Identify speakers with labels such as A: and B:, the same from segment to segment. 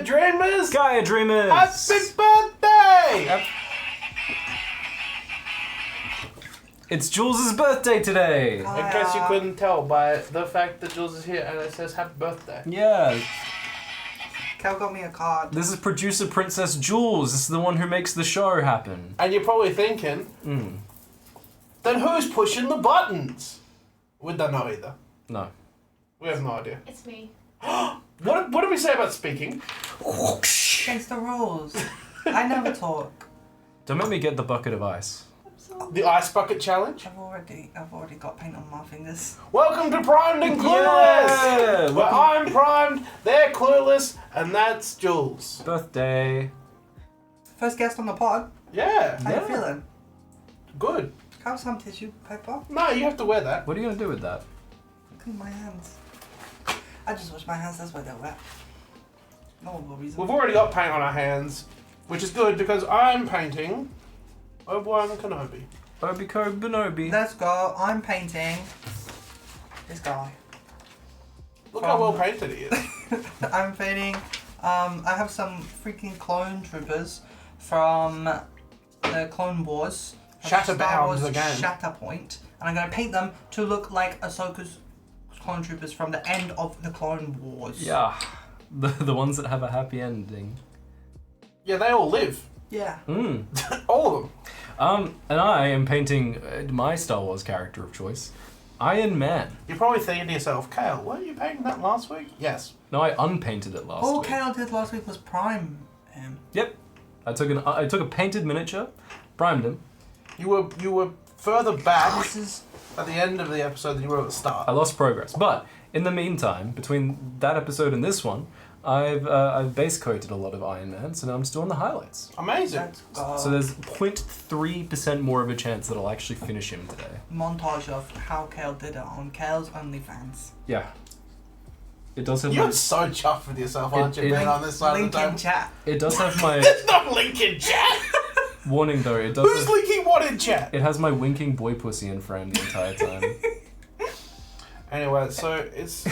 A: Dreamers!
B: Gaia Dreamers!
A: Happy birthday!
B: Yep. It's Jules' birthday today!
A: In case you couldn't tell by the fact that Jules is here and it says happy birthday.
B: Yeah.
C: Kael got me a card.
B: This is producer Princess Jules. This is the one who makes the show happen.
A: And you're probably thinking, then who's pushing the buttons? We don't know either.
B: No.
A: We have no idea.
D: It's me.
A: What did we say about speaking?
C: Against the rules. I never talk.
B: Don't make me get the bucket of ice.
A: The ice bucket challenge?
C: I've already got paint on my fingers.
A: Welcome to Primed and Clueless!
B: Yeah!
A: Where I'm primed, they're clueless, and that's Jules.
B: Birthday.
C: First guest on the pod.
A: Yeah.
C: How you feeling?
A: Good.
C: Have some tissue paper.
A: No, you have to wear that.
B: What are you going to do with that?
C: Clean my hands. I just wash my hands, that's why they're wet. No reason.
A: We've already got paint on our hands, which is good because I'm painting Obi-Wan Kenobi.
B: Obi-Ko Benobi.
C: Let's go. I'm painting this guy.
A: Look how well painted he is.
C: I'm painting. I have some freaking clone troopers from the Clone Wars.
A: Shatterbound again.
C: Shatterpoint, and I'm going to paint them to look like Ahsoka's clone troopers from the end of the Clone Wars.
B: Yeah. The ones that have a happy ending.
A: Yeah, they all live.
C: Yeah.
A: All of them.
B: And I am painting my Star Wars character of choice, Iron Man.
A: You're probably thinking to yourself, Kael, weren't you painting that last week? Yes.
B: No, I unpainted it last
C: All
B: week.
C: Kael did last week was prime him.
B: Yep. I took a painted miniature, primed him.
A: You were further back
C: This is
A: at the end of the episode than you were at the start.
B: I lost progress, but in the meantime, between that episode and this one, I've base coated a lot of Iron Man, so now I'm just doing the highlights.
A: Amazing.
C: let's go.
B: So there's 0.3% more of a chance that I'll actually finish him today.
C: Montage of how Kael did it on Kael's OnlyFans.
B: Yeah. It does have
A: You're
B: my,
A: so chuffed with yourself, aren't you, being on this side of
C: Link
A: the
C: in
A: table?
C: chat.
B: it does have my
A: There's no link in chat!
B: warning though. It does.
A: Who's
B: Have,
A: linking what in chat?
B: it has my winking boy pussy in frame the entire time.
A: Anyway, so it's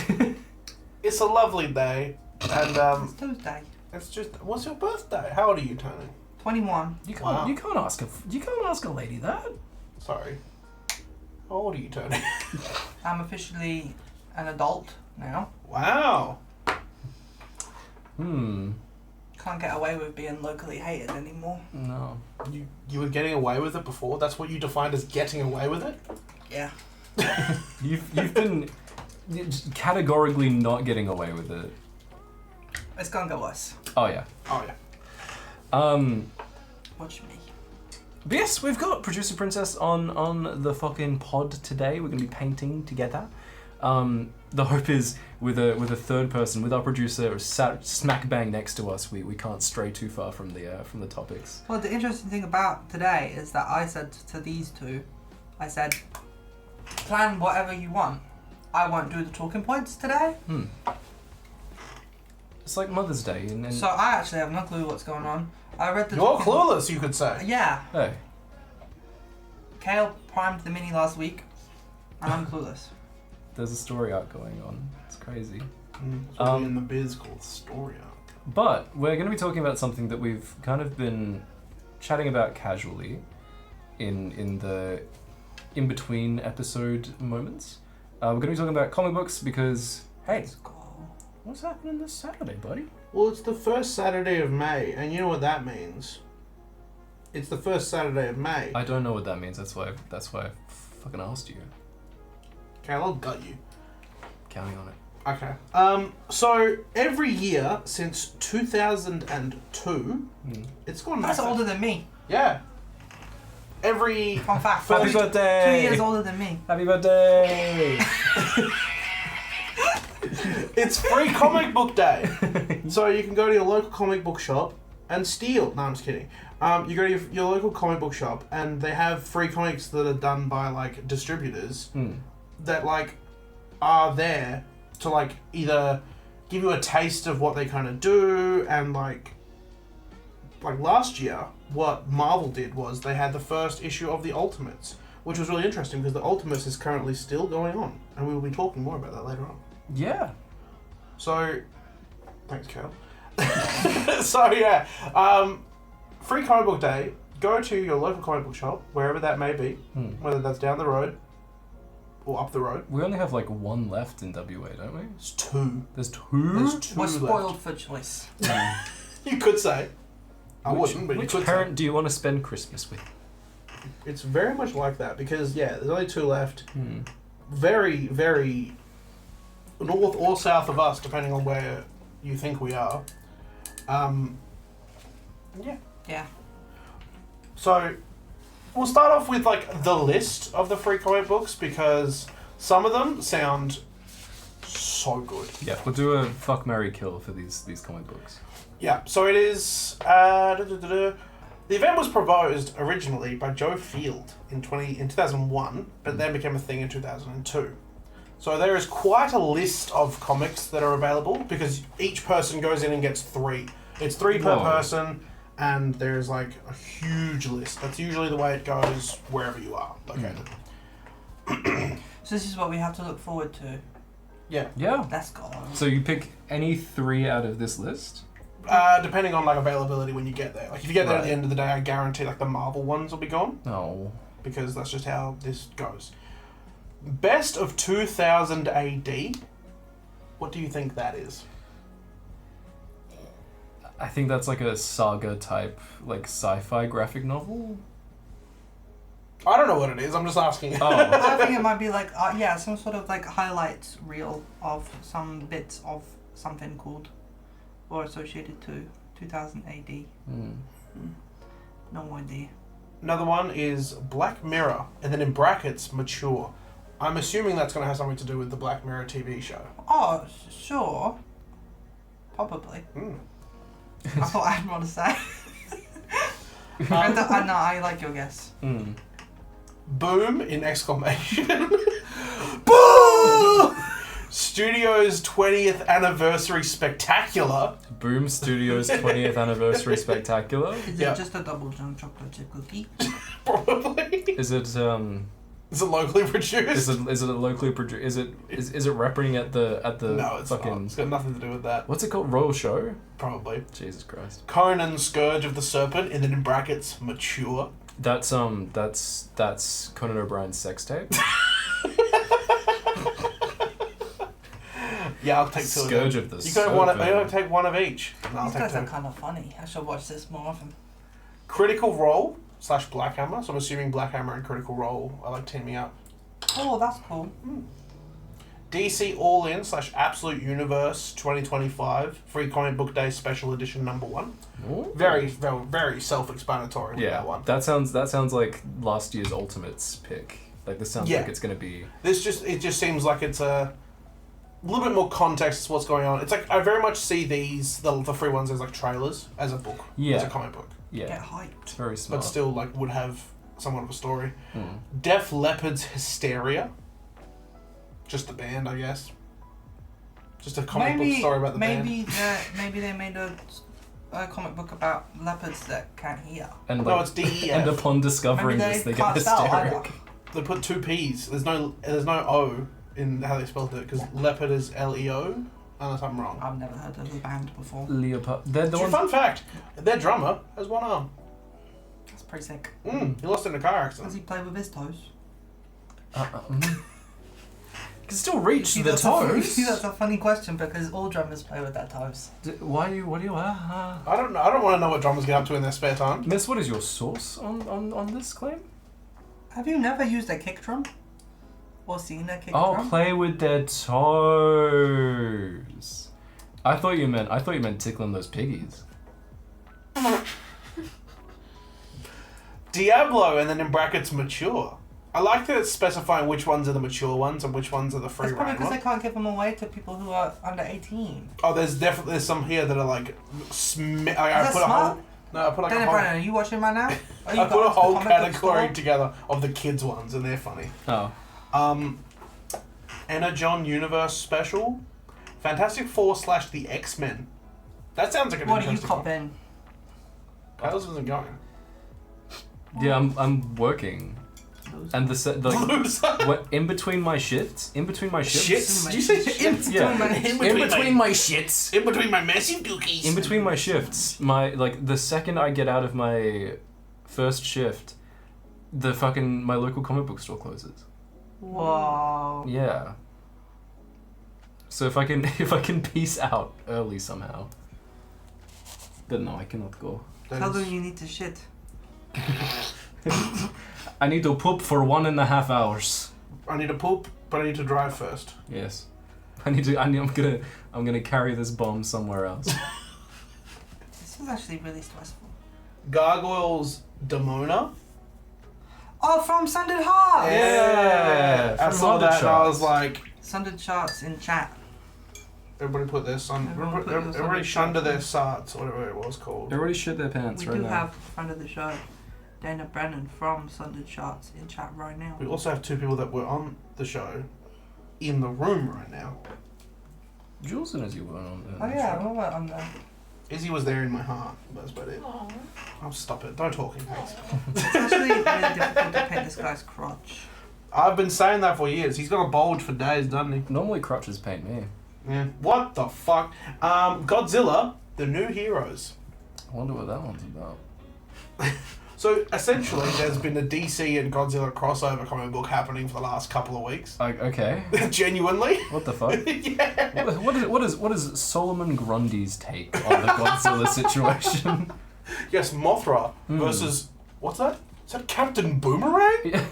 A: a lovely day, and
C: It's Tuesday.
A: it's just, what's your birthday? How old are you turning?
C: 21.
B: You can't.
A: Wow.
B: You can't ask a lady that.
A: Sorry. How old are you turning?
C: I'm officially an adult now.
A: Wow.
C: Can't get away with being locally hated anymore.
B: No.
A: You were getting away with it before? That's what you defined as getting away with it?
C: Yeah.
B: You've been categorically not getting away with it.
C: It's gonna get worse.
B: Oh yeah.
A: Oh, yeah.
C: Watch me.
B: But yes, we've got Producer Princess on the fucking pod today. We're gonna be painting together. The hope is with a third person, with our producer sat smack bang next to us, we can't stray too far from the topics.
C: Well, the interesting thing about today is that I said to these two, I said, plan whatever you want. I won't do the talking points today.
B: It's like Mother's Day, and
C: So I actually have no clue what's going on. I read the
A: You're
C: talking-
A: clueless, you could say.
C: Yeah.
B: hey,
C: Kael primed the mini last week, and I'm clueless.
B: there's a story arc going on. It's crazy.
A: Something in the biz called story arc.
B: But we're going to be talking about something that we've kind of been chatting about casually in the in-between episode moments. We're going to be talking about comic books because, hey,
C: Let's go.
B: what's happening this Saturday, buddy?
A: Well, it's the first Saturday of May, and you know what that means. It's the first Saturday of May.
B: I don't know what that means. That's why I fucking asked you.
A: Okay, I'll gut you.
B: Counting on it.
A: Okay. So every year since 2002, it's gone.
C: That's
A: massive.
C: older than me.
A: Yeah. Every
C: Fun fact.
B: Happy
A: First-
B: birthday!
C: 2 years older than me.
B: Happy birthday!
A: it's free comic book day, so you can go to your local comic book shop and steal. No, I'm just kidding. You go to your local comic book shop and they have free comics that are done by like distributors that like are there to like either give you a taste of what they kind of do, and like last year what Marvel did was they had the first issue of the Ultimates, which was really interesting because the Ultimates is currently still going on, and we will be talking more about that later on.
B: Yeah.
A: So, thanks, Kael. So yeah, free comic book day. Go to your local comic book shop, wherever that may be, whether that's down the road or up the road.
B: We only have like one left in WA, don't we?
A: It's two.
B: There's two?
A: There's two
C: We're spoiled
A: left.
C: for choice.
A: You could say. I wouldn't, but you
B: Which
A: could
B: parent
A: say.
B: do you want to spend Christmas with?
A: It's very much like that because, yeah, there's only two left. Very, very north or south of us, depending on where you think we are. Yeah.
C: Yeah.
A: So, we'll start off with, like, the list of the free comic books because some of them sound so good.
B: Yeah, we'll do a fuck, marry, kill for these comic books.
A: Yeah, so it is... the event was proposed originally by Joe Field in 2001, but then became a thing in 2002. So there is quite a list of comics that are available because each person goes in and gets 3. It's 3 per person, and there's like a huge list. That's usually the way it goes wherever you are located.
C: So this is what we have to look forward to.
A: Yeah.
B: Yeah.
C: Let's go.
B: So you pick any 3 out of this list?
A: Depending on like availability when you get there. Like if you get there at the end of the day, I guarantee like the Marvel ones will be gone.
B: No.
A: Because that's just how this goes. Best of 2000 AD. What do you think that is?
B: I think that's like a saga type, like sci-fi graphic novel.
A: I don't know what it is. I'm just asking.
B: Oh.
C: I think it might be like, some sort of like highlights reel of some bits of something called or associated to 2000 AD. No idea.
A: Another one is Black Mirror, and then in brackets, mature. I'm assuming that's going to have something to do with the Black Mirror TV show.
C: Oh, sure. Probably. I thought I had more to say. I like your guess.
A: Boom in exclamation. Boom! Studio's 20th anniversary spectacular.
B: Boom Studios 20th anniversary spectacular.
C: Is it just a double junk chocolate chip cookie?
A: Probably.
B: Is it
A: Is it locally produced?
B: Is it locally produced? Is it rapping at the
A: No, it's
B: fucking?
A: not. It's got nothing to do with that.
B: What's it called? Royal Show?
A: Probably.
B: Jesus Christ.
A: Conan, Scourge of the Serpent, and then in brackets, mature.
B: That's Conan O'Brien's sex tape.
A: Yeah, I'll take 2
B: Scourge
A: of them.
B: of the
A: You can have one.
B: Serpent.
A: I'll take one of each. And I'll
C: These
A: take
C: guys
A: 2.
C: are kind of funny. I should watch this more often.
A: Critical Role / Black Hammer. So I'm assuming Black Hammer and Critical Role are like teaming up.
C: Oh, that's cool.
A: DC All In / Absolute Universe 2025 Free Comic Book Day Special Edition #1.
B: Ooh.
A: Very, very, very self-explanatory with that one.
B: That sounds like last year's Ultimates pick. Like this sounds like it's gonna be.
A: It just seems like it's a little bit more context to what's going on. It's like I very much see the free ones as like trailers, as a book, as a comic book.
B: Yeah.
C: Get hyped.
B: It's very smart.
A: But still like would have somewhat of a story. Def Leppard's Hysteria. Just the band, I guess. Just a comic book story about the band.
C: Maybe they made a comic book about leopards that can't hear.
B: And
A: No, it's DEF.
B: And upon discovering
C: Maybe
B: this,
C: they
B: they get
C: can't spell
B: hysteric.
A: They put 2 P's. There's no O in how they spelled it because leopard is LEO. Unless I'm wrong.
C: I've never heard of the band before.
B: Leopard. They're the
A: It's a
B: ones.
A: fun fact. Their drummer has 1 arm.
C: That's pretty sick.
A: He lost in a car accident.
C: Does he play with his toes?
B: Can still reach
C: See,
B: the
C: that's
B: toes.
C: That's a funny question because all drummers play with their toes.
B: What do you?
A: I don't know. I don't want to know what drummers get up to in their spare time.
B: Miss, what is your source on this claim?
C: Have you never used a kick drum? Or seen a kick
B: Oh,
C: drum?
B: play with their toes. I thought you meant tickling those piggies.
A: Diablo, and then in brackets, mature. I like that it's specifying which ones are the mature ones and which ones are the free
C: That's probably
A: reign
C: because they
A: ones.
C: can't give them away to people who are under 18.
A: Oh, there's some here that are like I
C: that
A: put a
C: smart?
A: whole. No, I put like
C: Daniel
A: a whole.
C: Brennan, are you watching right now? Are you
A: I put a
C: got
A: whole
C: comic book
A: category
C: store?
A: together of the kids ones, and they're funny.
B: Oh.
A: Energon Universe Special, Fantastic Four / the X-Men. That sounds like an
C: What do you
A: interesting
C: cop
A: one.
C: in?
A: How's isn't going?
B: Yeah, I'm working.
C: Ooh. Loser.
B: And the
A: Loser.
B: what in between my shifts?
A: Shits? Did you say shits?
B: Yeah.
A: In
B: between my shits.
A: In between my messy dookies.
B: In between my shifts, the second I get out of my first shift, my local comic book store closes.
C: Wow.
B: Yeah. So if I can peace out early somehow. But no, I cannot go.
C: Tell them you need to shit.
B: I need to poop for 1.5 hours.
A: I need to poop, but I need to drive first.
B: Yes. I'm gonna carry this bomb somewhere else.
C: This is actually really stressful.
A: Gargoyles Demona.
C: Oh, from Sundered Hearts!
A: Yeah. I
B: From
A: saw that and I
B: Charts.
A: was like,
C: Sundered Charts in chat.
A: everybody put their son.
C: Everyone put your
A: Everybody
C: Sundered
A: shunned their
C: Charts
A: sarts, whatever it was called.
B: Everybody shit their pants
C: We
B: right
C: do
B: now.
C: have friend of the show, Dana Brennan from Sundered Charts in chat right now.
A: We also have 2 people that were on the show in the room right now.
B: Jules and Izzy weren't on
C: Oh yeah, what about on there?
A: Izzy was there in my heart. That's about it. Oh, stop it. Don't talk in face.
C: It's actually really difficult to paint this guy's crotch.
A: I've been saying that for years. He's got a bulge for days, doesn't he?
B: Normally crutches paint me.
A: Yeah. What the fuck? Godzilla, the new heroes.
B: I wonder what that one's about.
A: So essentially, there's been a DC and Godzilla crossover comic book happening for the last couple of weeks.
B: Okay.
A: Genuinely.
B: What the fuck?
A: Yeah.
B: What is Solomon Grundy's take on the Godzilla situation?
A: Yes, Mothra versus what's that? Is that Captain Boomerang?
B: Yeah.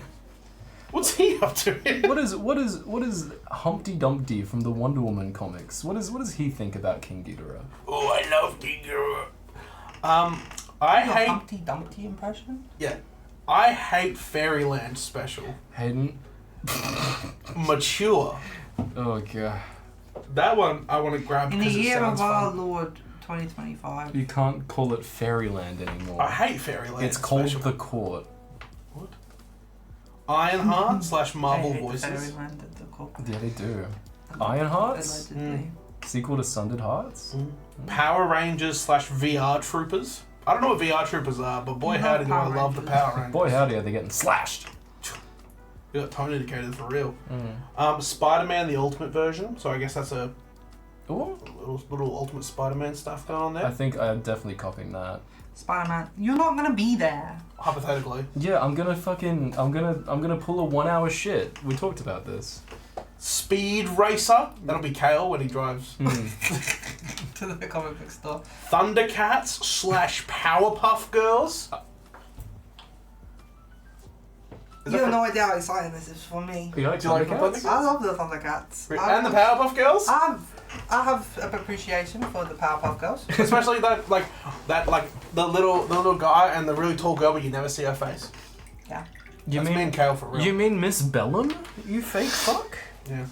A: What's he up to?
B: What is Humpty Dumpty from the Wonder Woman comics? What does he think about King Ghidorah?
A: Oh, I love King Ghidorah. I
C: Your
A: hate.
C: Humpty Dumpty impression?
A: Yeah, I hate Fairyland Special.
B: Hayden.
A: Mature.
B: Oh god.
A: That one I want to grab
C: In the
A: because it
C: year
A: sounds
C: of our
A: fun.
C: Lord 2025.
B: You can't call it Fairyland anymore.
A: I hate Fairyland.
B: It's called
A: Special.
B: The Court.
A: What? Ironheart / Marvel
C: I hate
A: Voices.
C: Fairyland at the core.
B: Yeah, they do. Ironhearts?
C: Allegedly.
B: Sequel to Sundered Hearts?
A: Power Rangers / VR Troopers. I don't know what VR Troopers are, but boy
C: You
A: howdy
C: love
A: do I
C: Power
A: love the
C: Rangers.
A: Power Rangers.
B: Boy howdy are they getting slashed.
A: We got tone indicators for real. Spider-Man the Ultimate version. So I guess that's a
B: Ooh.
A: little Ultimate Spider-Man stuff going on
B: I
A: there.
B: think I'm definitely copying that.
C: Spider-Man, you're not gonna be there.
A: Hypothetically.
B: Yeah, I'm gonna pull a 1 hour shit. We talked about this.
A: Speed Racer. That'll be Kael when he drives.
C: To the comic book store.
A: Thundercats / Powerpuff Girls.
C: You have no idea how exciting this is for me.
B: You like
A: Do you like
B: Thundercats?
C: I love the Thundercats.
A: And the Powerpuff Girls.
C: I have an appreciation for the Powerpuff Girls.
A: Especially that the little guy and the really tall girl, but you never see her face.
C: Yeah.
A: That's me and Kael for real.
B: You mean Miss Bellum? You fake fuck?
A: Yeah.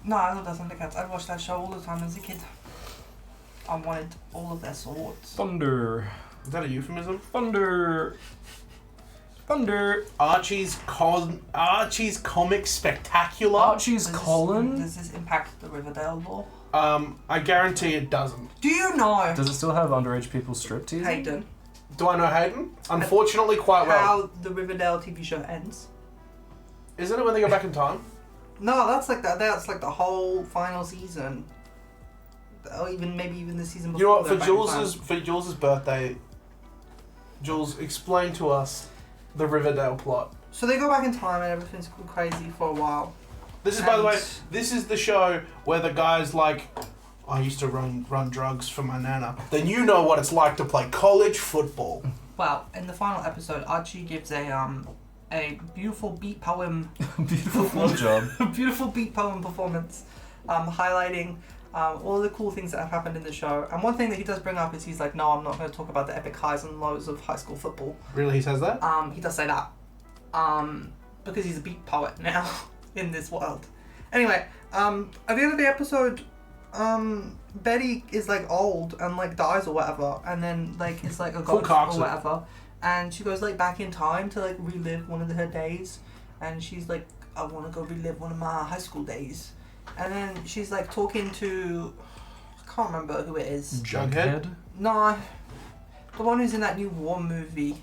C: No, I love the Thundercats. I watched that show all the time as a kid. I wanted all of their swords.
B: Thunder.
A: Is that a euphemism?
B: Thunder.
A: Archie's Comic Spectacular.
B: Archie's Colin?
C: Does this impact the Riverdale law?
A: I guarantee it doesn't.
C: Do you know
B: Does it still have underage people striptease?
C: Hayden?
A: Do I know Hayden? Unfortunately, quite well.
C: How the Riverdale TV show ends?
A: Isn't it when they go back in time?
C: No, that's like the whole final season. Or maybe even the season before.
A: You know what?
C: they're
A: For
C: back in time.
A: Jules's birthday, Jules, explain to us the Riverdale plot.
C: So they go back in time and everything's crazy for a while.
A: This is, by the way,
C: And-
A: this is the show where the guy's like, I used to run drugs for my nana. Then you know what it's like to play college football.
C: Well, in the final episode, Archie gives a beautiful beat poem,
B: Beautiful blowjob.
C: beautiful beat poem performance, highlighting all of the cool things that have happened in the show. And one thing that he does bring up is he's like, no, I'm not going to talk about the epic highs and lows of high school football.
A: Really, he says that?
C: He does say that. Because he's a beat poet now in this world. Anyway, at the end of the episode, Betty is like old and like dies or whatever, and then like is like a
A: Full
C: ghost
A: cocks
C: or
A: it.
C: whatever, and she goes like back in time to like relive one of her days, and she's like, I want to go relive one of my high school days, and then she's like talking to, I can't remember who it is.
A: Jughead?
C: No, the one who's in that new War movie.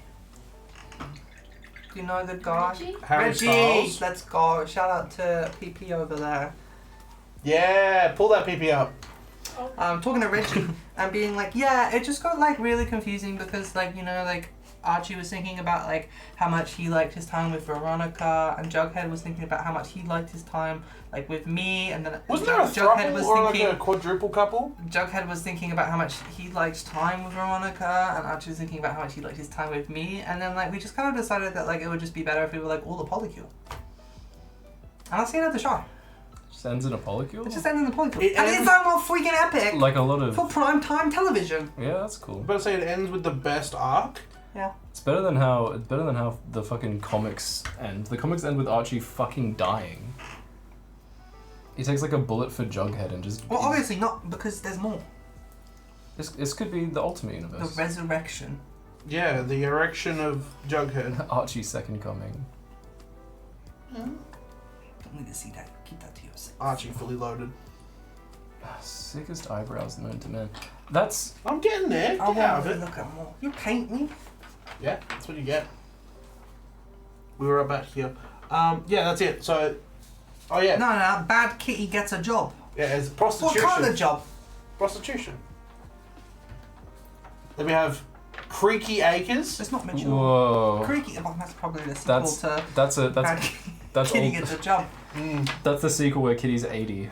C: Do you know the guy?
D: Reggie?
A: Harry
C: Reggie!
A: Styles.
C: Let's go. Shout out to PP over there.
A: Yeah, pull that PP up.
C: Talking to Reggie and being like, yeah, it just got like really confusing because like, you know, like Archie was thinking about like how much he liked his time with Veronica, and Jughead was thinking about how much he liked his time like with me, and then
A: Wasn't there a
C: Jughead
A: throuple
C: was
A: or
C: thinking
A: like a quadruple couple?
C: Jughead was thinking about how much he liked time with Veronica, and Archie was thinking about how much he liked his time with me, and then like we just kind of decided that like it would just be better if we were like all the polycule. And that's the end of the show.
B: Just ends in a polycule?
C: It just ends in the polycule.
A: It
C: And
A: ends-
C: it's that more freaking epic
B: Like a lot of...
C: for prime time television.
B: Yeah, that's cool.
A: I'm about to say it ends with the best arc.
C: Yeah.
B: It's better than how the fucking comics end. The comics end with Archie fucking dying. He takes like a bullet for Jughead and just...
C: Well, obviously not, because there's more.
B: This could be the Ultimate
C: The
B: Universe.
C: resurrection.
A: Yeah, the erection of Jughead.
B: Archie's second coming.
C: Don't need to see that. Keep that to yourself.
A: Archie fully loaded.
B: Sickest eyebrows known to man. That's...
A: I'm getting there.
C: I
A: Get out of
C: want
A: it.
C: to look at more. You paint me.
A: Yeah, that's what you get. We were about here. Yeah, that's it. So, oh yeah,
C: No, bad kitty gets a job.
A: yeah, it's
C: What
A: prostitution.
C: kind of job?
A: Prostitution. Then we have Creaky Acres.
C: It's not mature.
B: Whoa.
C: Creaky. Well, that's probably the sequel to
B: That's
C: Bad
B: that's
C: Kitty
B: old,
C: Gets a Job.
B: that's the sequel where Kitty's 80.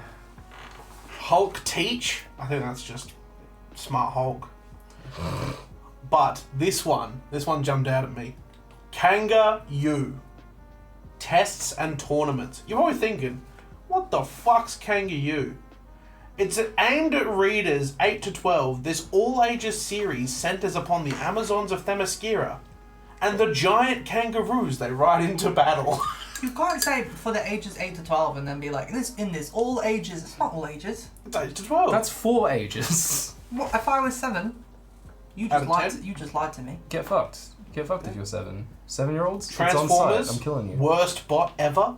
A: Hulk Teach. I think that's just Smart Hulk. But this one jumped out at me. Kanga U. Tests and tournaments. You're probably thinking, what the fuck's Kanga U? It's aimed at readers 8 to 12. This all-ages series centers upon the Amazons of Themyscira and the giant kangaroos they ride into battle.
C: You can't say for the ages 8 to 12 and then be like, in this, all ages. It's not all ages.
A: It's 8 to 12.
B: That's 4 ages.
C: What, if I was 7, you
A: Out
C: just
A: of
C: lied.
A: 10?
C: You just lied to me.
B: Get fucked. Get fucked if you're 7. 7-year-olds? It's on
A: Transformers.
B: site. I'm killing you.
A: Worst bot ever.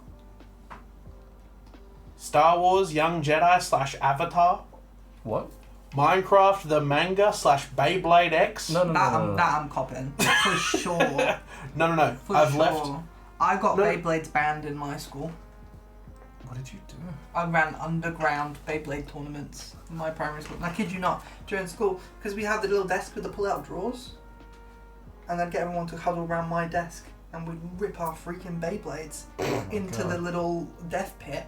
A: Star Wars Young Jedi / Avatar.
B: What?
A: Minecraft the manga / Beyblade X.
B: No.
C: That I'm copying for sure.
A: No.
C: For
A: I've
C: sure.
A: left.
C: I got
A: No.
C: Beyblades banned in my school.
B: What did you do?
C: I ran underground Beyblade tournaments in my primary school. And I kid you not, during school, because we had the little desk with the pull-out drawers, and I'd get everyone to huddle around my desk, and we'd rip our freaking Beyblades into
B: God.
C: the little death pit.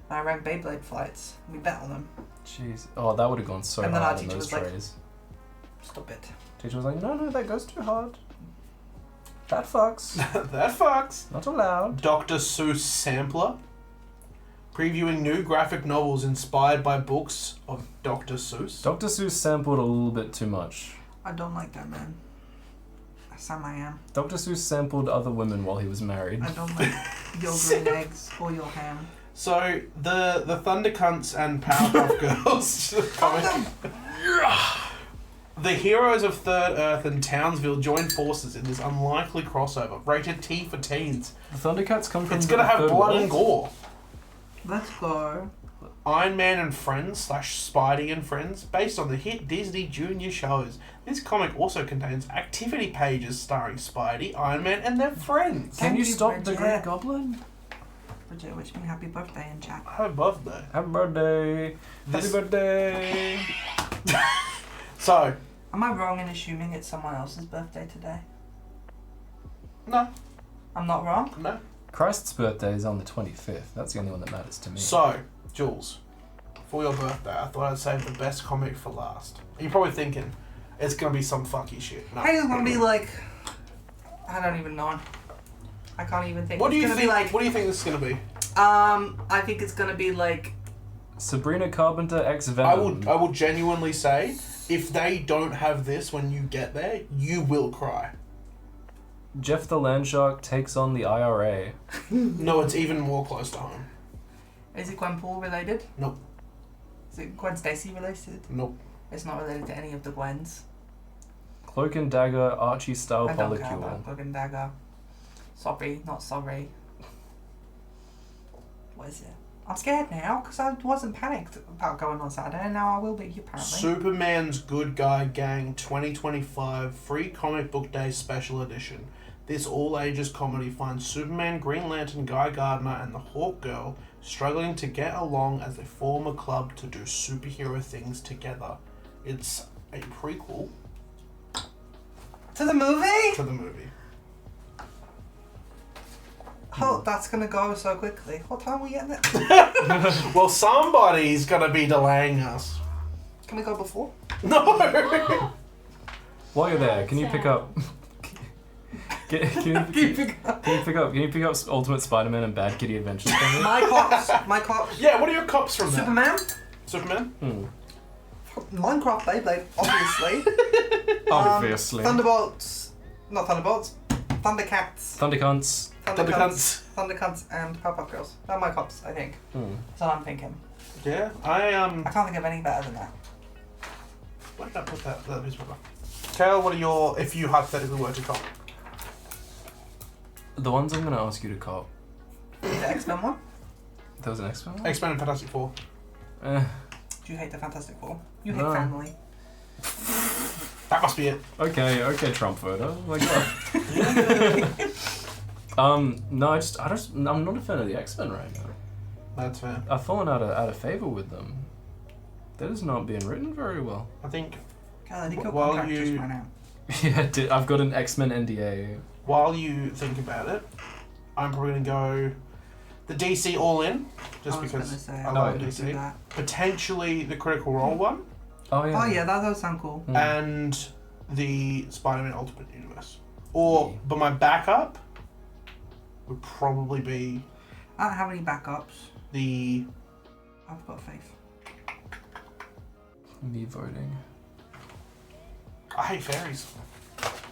C: And I ran Beyblade fights. And we bet on them.
B: Jeez. Oh, that would have gone so
C: And then our
B: hard in
C: teacher
B: those
C: was like-
B: trays.
C: Stop it.
B: Teacher was like, no, that goes too hard. That fucks.
A: That fucks.
B: Not allowed.
A: Dr. Seuss Sampler. Previewing new graphic novels inspired by books of Dr. Seuss.
B: Dr. Seuss sampled a little bit too much.
C: I don't like that man. Sam I am.
B: Dr. Seuss sampled other women while he was married.
C: I don't like your green eggs or your ham.
A: So the Thundercunts and Powerpuff Girls comic. The heroes of Third Earth and Townsville join forces in this unlikely crossover, rated T for teens.
B: The Thundercats come from
A: It's
B: the
A: gonna have
B: third
A: blood
B: world?
A: and gore.
C: Let's go.
A: Iron Man and Friends / Spidey and Friends, based on the hit Disney Junior shows. This comic also contains activity pages starring Spidey, Iron Man, and their friends.
B: Can
C: Thank
B: you
C: you,
B: stop the
C: Bridget.
B: Green Goblin?
C: Bridget, wish me happy birthday in chat.
A: Happy birthday.
B: Happy birthday.
A: This-
B: Happy birthday.
A: So,
C: Am I wrong in assuming it's someone else's birthday today?
A: no.
C: I'm not wrong?
A: No.
B: Christ's birthday is on the 25th. That's the only one that matters to me.
A: So, Jules, for your birthday, I thought I'd save the best comic for last. You're probably thinking, it's gonna be some fucky shit. No.
C: Hayden's gonna be like... I don't even know. I can't even think.
A: What do
C: It's
A: you
C: gonna
A: think?
C: Be like,
A: What do you think this is gonna be?
C: I think it's gonna be like...
B: Sabrina Carpenter X Venom.
A: I will genuinely say, if they don't have this when you get there, you will cry.
B: Jeff the Landshark takes on the IRA.
A: No, it's even more close to home.
C: Is it Gwenpool related?
A: Nope.
C: Is it Gwen Stacy related?
A: Nope.
C: It's not related to any of the Gwens.
B: Cloak and Dagger Archie style
C: I don't care
B: polycule.
C: about Cloak and Dagger. Sorry, not sorry. What is it? I'm scared now because I wasn't panicked about going on Saturday, and now I will be apparently.
A: Superman's Good Guy Gang 2025 Free Comic Book Day Special Edition. This all-ages comedy finds Superman, Green Lantern, Guy Gardner, and the Hawk Girl struggling to get along as they form a club to do superhero things together. It's a prequel
C: To the movie?
A: to the movie.
C: Oh, that's gonna go so quickly. What time are we getting it?
A: Well, somebody's gonna be delaying us.
C: Can we go before?
A: No!
B: While you're there, can you pick up? Can you pick up Ultimate Spider-Man and Bad Kitty Adventures for me?
C: My cops.
A: Yeah, what are your cops from that?
C: Superman?
A: Superman?
C: Minecraft Beyblade, obviously.
B: Obviously.
C: Thunderbolts. Not Thunderbolts. Thundercats.
B: Thundercunts.
C: Thundercunts and Powerpuff Girls. They're my cops, I think. That's what I'm thinking.
A: Yeah,
C: I can't think of any better than that.
A: Why did I put that newspaper? Kael, what are your, if you hypothetically were to cop?
B: The ones I'm gonna ask you to cop.
C: The X-Men one?
B: There was an X-Men one?
A: X-Men and Fantastic Four.
C: Do you hate the Fantastic Four? You hate
B: No.
C: family.
A: That must be it.
B: Okay, Trump voter. Oh my god. No, I'm not a fan of the X-Men right now.
A: That's fair.
B: I've fallen out of favor with them. That is not being written very well.
A: I think
C: God, I think your
A: While
C: contract just
A: you-
C: ran out.
B: Yeah, I've got an X-Men NDA.
A: while you think about it, I'm probably going to go the DC All-In, just
C: I was
A: because
C: gonna say,
A: I
C: I
A: love
C: wouldn't do
A: DC.
C: that.
A: Potentially the Critical Role one,
B: Oh yeah.
C: Oh yeah, that does sound cool.
A: and the Spider-Man Ultimate Universe. But my backup would probably be
C: I don't have any backups.
A: the...
C: I've got faith.
B: Me voting.
A: I hate fairies.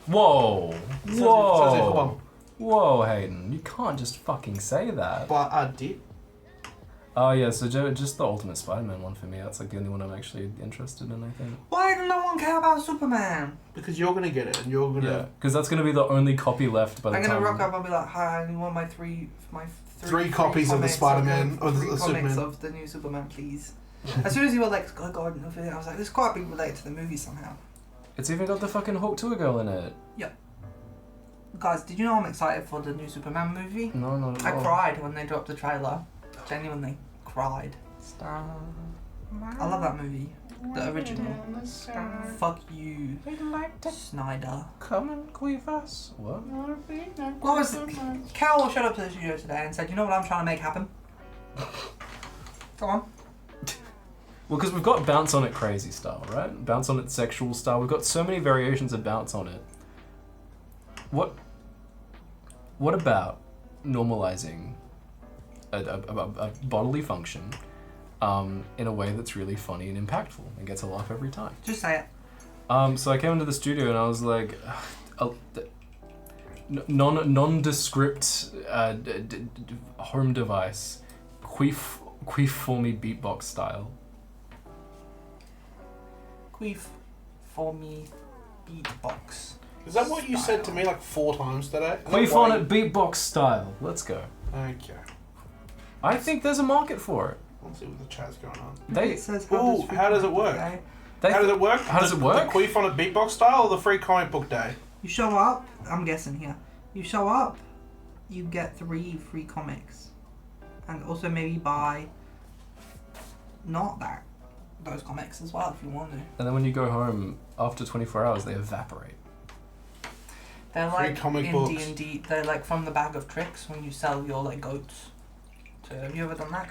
B: Whoa!
A: Says it, come on.
B: Whoa! Whoa, Hayden! You can't just fucking say that.
A: But I did.
B: Oh yeah, so just the Ultimate Spider-Man one for me. That's like the only one I'm actually interested in, I think.
C: Why did no one care about Superman?
A: Because you're going to get it, and you're going to...
B: Yeah, because that's gonna be the only copy left by the
C: I'm
B: time.
C: gonna rock up and be like, hi, I want my three
A: copies of the
C: comics
A: Spider-Man,
C: of
A: or
C: the
A: the
C: comics
A: Superman.
C: of the new Superman, please. As soon as you were like, God, I was like, this can't be related to the movie somehow.
B: It's even got the fucking Hulk Tour girl in it.
C: Guys, did you know I'm excited for the new Superman movie?
B: No, not at
C: I
B: all.
C: cried when they dropped the trailer. Genuinely cried. I love that movie. The original. Fuck you, Snyder.
B: Come and grieve us. What?
C: What was Kael showed up to the studio today and said, you know what I'm trying to make happen? Go on.
B: Well, because we've got Bounce on It crazy style, right? Bounce on It sexual style. We've got so many variations of Bounce on It. What about normalizing a bodily function in a way that's really funny and impactful and gets a laugh every time?
C: Just say it.
B: So I came into the studio and I was like, nondescript home device, queef for me beatbox style.
C: Queef for me beatbox.
A: Is that what you said to me like 4 times today?
B: Queef on it beatbox style. Let's go.
A: Okay.
B: I think there's a market for it.
A: Let's see what the chat's going on.
B: They
C: It says,
A: Ooh, how does it work?
C: Okay.
B: they
A: How does it work?
B: How does it work?
A: The Queef on a beatbox style or the free comic book day?
C: You show up, I'm guessing here. You show up, you get 3 free comics. And also maybe buy not those comics as well if you want to.
B: And then when you go home after 24 hours, they evaporate.
C: They're
A: Free
C: like
A: comic
C: in
A: books.
C: D&D, they're like from the bag of tricks when you sell your like goats. So have you ever done that?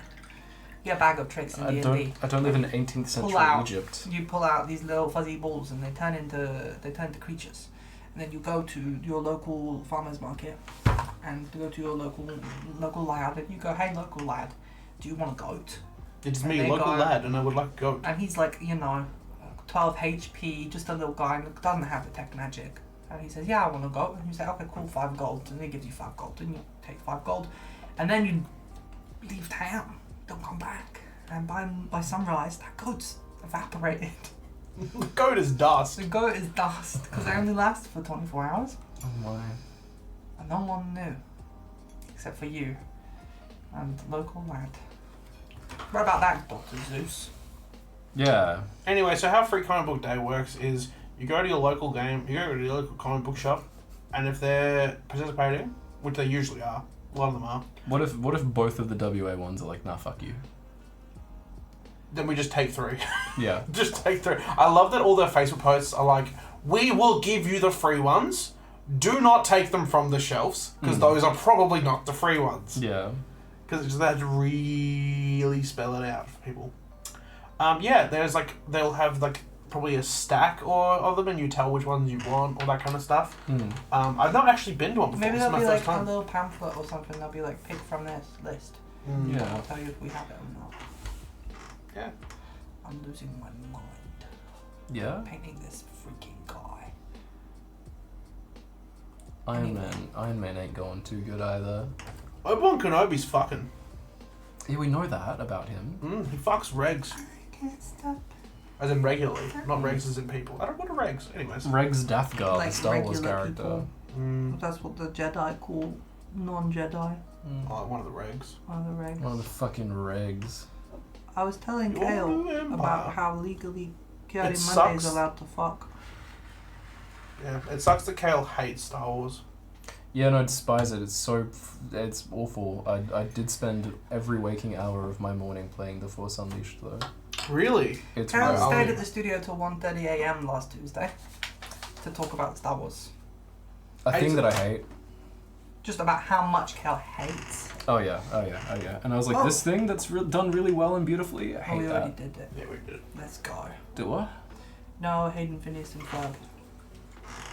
C: You get a bag of tricks in D&D.
B: I don't live in 18th century
C: out.
B: Egypt.
C: You pull out these little fuzzy balls and they turn into creatures. And then you go to your local farmer's market and go to your local lad and you go, hey local lad, do you want a goat?
A: It's
C: And
A: me,
C: they
A: local
C: go-
A: lad, and I would like a goat.
C: And he's like, 12 HP, just a little guy and doesn't have the tech magic. And he says, yeah, I want a goat. And you say, okay, cool, 5 gold. And he gives you 5 gold. And you take 5 gold. And then you leave town. Don't come back. And by sunrise, that goat's evaporated.
A: Goat is dust.
C: The goat is dust because they only last for 24 hours.
B: Oh my.
C: And no one knew. Except for you. And the local lad. What about that, Dr. Zeus?
B: Yeah.
A: Anyway, so how free comic book day works is you go to your local comic book shop, and if they're participating, which they usually are, a lot of them are,
B: What if both of the WA ones are like, nah, fuck you?
A: then we just take 3.
B: Yeah.
A: Just take 3. I love that all their Facebook posts are like, we will give you the free ones. Do not take them from the shelves, because those are probably not the free ones.
B: Yeah.
A: Because they have to really spell it out for people. Yeah, there's like, they'll have like probably a stack of them, and you tell which ones you want, all that kind of stuff. I've not actually been to one before.
C: Maybe
A: This is
C: there'll
A: my
C: be
A: first
C: like
A: time.
C: a little pamphlet or something. They'll be like, pick from this list.
B: Yeah.
C: I'll tell you if we have it or not.
A: Yeah.
C: I'm losing my mind.
B: Yeah?
C: Painting this freaking guy.
B: Iron Man ain't going too good either.
A: Obi-Wan Kenobi's fucking.
B: Yeah, we know that about him.
A: He fucks regs.
C: I can't stop.
A: As in regularly, not regs as in people. I don't want regs. Anyways.
B: Rex Dathgar,
C: Like
B: the Star Wars
C: regular
B: character.
C: people. That's what the Jedi call non-Jedi.
A: Oh, one of the regs.
C: One of the regs.
B: One of the fucking regs.
C: I was telling
A: You're
C: Kael
A: the Empire.
C: about how legally Kyrie Monday
A: sucks.
C: is allowed to fuck.
A: Yeah, it sucks that Kael hates Star Wars.
B: Yeah, no, I despise it. It's awful. I did spend every waking hour of my morning playing The Force Unleashed, though.
A: Really?
B: It's
C: Kael
B: real.
C: stayed at the studio till 1:30 a.m. last Tuesday to talk about Star Wars.
B: A thing that I hate.
C: Just about how much Kael hates.
B: Oh yeah. And I was like,
C: Oh.
B: this thing that's done really well and beautifully, I
C: Oh,
B: hate
C: we already
B: that.
C: did it.
A: Yeah, we did.
C: Let's go.
B: Do what?
C: No, Hayden, Phineas, and Ferb.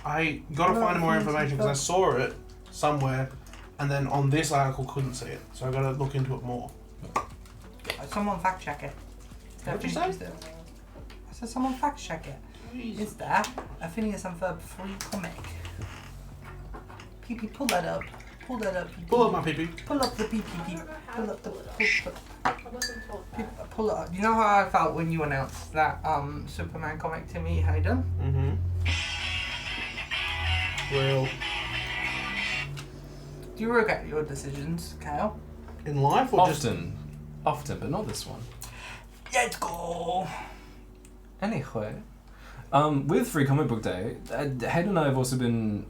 A: I gotta
C: No,
A: find more
C: it's
A: information because I saw it somewhere, and then on this article couldn't see it, so I gotta look into it more.
C: Someone fact check it.
A: What'd you say?
C: I said someone fact check it. Is there a Phineas and Ferb free comic? PP, pull that up. Pull that up. PP.
A: Pull up my pee.
C: Pull up the PPP. Pull up the.
D: I wasn't told that.
C: Pull it up. You know how I felt when you announced that Superman comic to me, Hayden?
A: Mm-hmm. Well,
C: Do you regret your decisions, Kael?
A: in life or just...
B: Often, but not this one.
C: Let's go.
B: Anyway, with Free Comic Book Day, Hayden and I have also been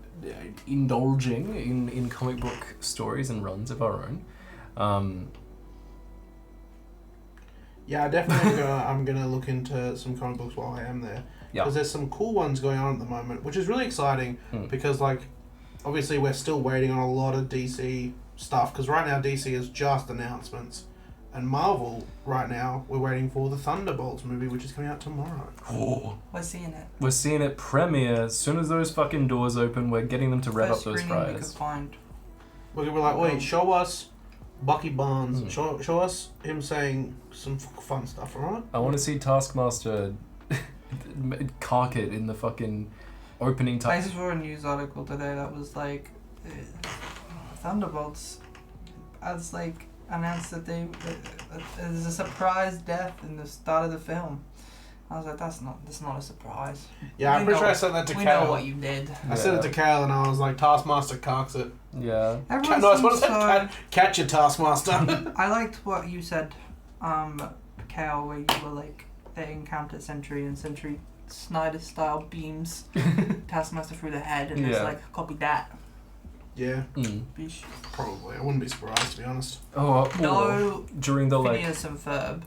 B: indulging in comic book stories and runs of our own.
A: Yeah, definitely I'm gonna look into some comic books while I am there.
B: Yeah.
A: Because there's some cool ones going on at the moment, which is really exciting because, like, obviously we're still waiting on a lot of DC stuff because right now DC is just announcements. And Marvel, right now, we're waiting for the Thunderbolts movie, which is coming out tomorrow.
B: Oh.
C: We're seeing it.
B: We're seeing it premiere. As soon as those fucking doors open, we're getting them to rev up
C: First
B: those
C: screening we could
B: fries.
C: find.
A: We're gonna be like, wait, show us Bucky Barnes.
B: Mm.
A: Show us him saying some fun stuff, alright?
B: I want to see Taskmaster cark it in the fucking opening
C: I
B: title.
C: just saw a news article today that was like, Thunderbolts as like announced that there's a surprise death in the start of the film. I was like, that's not a surprise.
A: Yeah, I'm
C: We
A: pretty
C: know-
A: sure I said that to
C: We
A: Kael.
C: know what you did.
A: I said it to Kael and I was like, Taskmaster carks it.
B: Yeah.
C: Everyone
A: No, I was
C: seems
A: supposed to catch your Taskmaster.
C: I liked what you said, Kael, where you were like, they encountered Sentry and Sentry Snyder style beams Taskmaster through the head and it's
B: Yeah.
C: like, copy that.
A: Yeah,
C: Bish.
A: probably. I wouldn't be surprised, to be honest.
B: Oh,
C: No,
B: during the like.
C: Phineas and Ferb.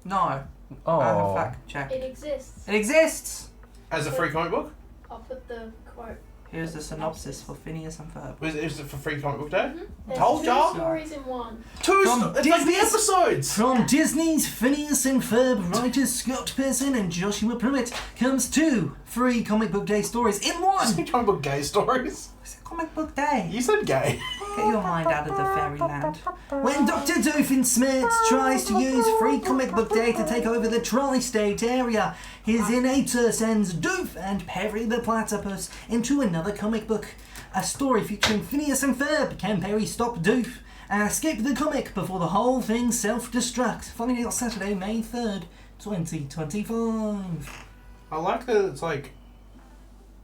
C: No,
B: Oh.
C: I have fact check.
D: It exists.
C: It exists!
A: As a free comic book?
D: I'll put the quote.
C: Here's the synopsis for Phineas and Ferb.
A: Is it for free comic book day?
D: There's
A: Told
D: two
A: ya.
D: stories in one.
A: Two
C: From
A: it's like the
C: Disney's-
A: episodes!
C: From Disney's Phineas and Ferb, writers Scott Pearson and Joshua Pruitt comes two free comic book day stories in one!
A: Comic book gay stories?
C: It's a comic book day.
A: You said gay.
C: Get your mind out of the fairyland. When Dr. Doofenshmirtz tries to use Free Comic Book Day to take over the tri-state area, his innator sends Doof and Perry the Platypus into another comic book. A story featuring Phineas and Ferb. Can Perry stop Doof and escape the comic before the whole thing self-destructs? Finally on Saturday, May 3rd, 2025.
A: I like that it's like,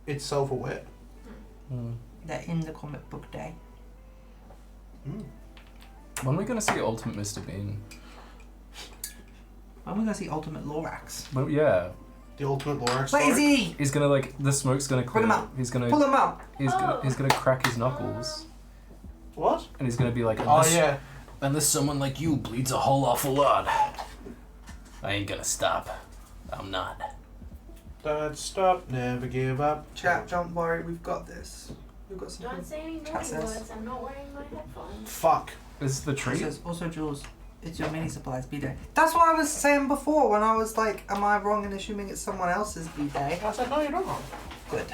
A: it's self-aware.
C: They're in the comic book day.
B: When are we gonna see Ultimate Mr. Bean?
C: When are we going to see Ultimate Lorax?
B: Well, yeah.
A: The ultimate Lorax
C: Where is
A: story.
C: he?
B: He's gonna like the smoke's gonna clear.
C: Bring him up.
B: He's gonna
C: Pull him up.
B: he's gonna crack his knuckles,
A: What?
B: and he's gonna be like,
A: Oh yeah.
B: unless someone like you bleeds a whole awful lot, I ain't gonna stop. I'm not.
A: Don't stop, never give up.
C: Chat, don't worry, we've got this. We've got something.
D: Don't say any
C: Chat
D: naughty
C: says.
D: words. I'm not wearing my headphones.
A: Fuck.
B: This is the
C: It
B: treat.
C: says, also, Jules, it's your mini supplies B-Day. That's what I was saying before when I was like, am I wrong in assuming it's someone else's B-Day?
A: I said, no, you're not wrong.
C: Good.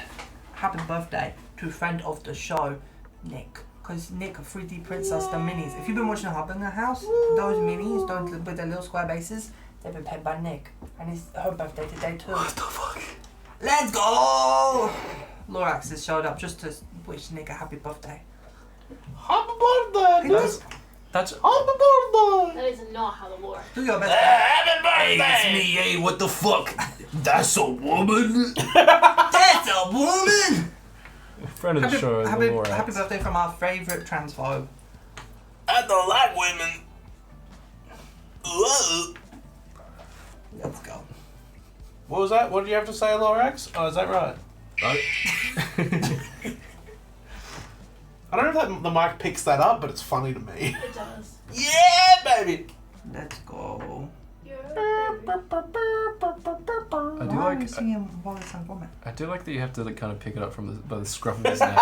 C: Happy birthday to friend of the show, Nick. Because Nick 3D prints us the minis. If you've been watching Hub in the House, those minis, those with the little square bases, they've been paid by Nick. And it's her birthday today too.
B: What the fuck?
C: Let's go! Lorax has showed up just to wish Nick a happy birthday.
A: Happy birthday!
B: That's
A: Happy birthday!
D: That is not how the lore.
C: Do your best.
A: Happy
B: Hey,
A: birthday!
B: it's me. Hey, what the fuck? That's a woman.
C: That's a woman!
B: Friend of the show,
C: happy,
B: the Lorax.
C: happy birthday from our favourite transphobe.
A: I don't like women. Whoa.
C: Let's go.
A: What was that? What did you have to say, Lorax? Oh, is that right? I don't know if the mic picks that up, but it's funny to me.
D: It does.
A: Yeah, baby!
C: Let's go.
D: You're
B: I do
C: Why are you
B: like.
C: singing Wallace and Gromit?
B: I do like that you have to like kind of pick it up from by the scruff of his neck.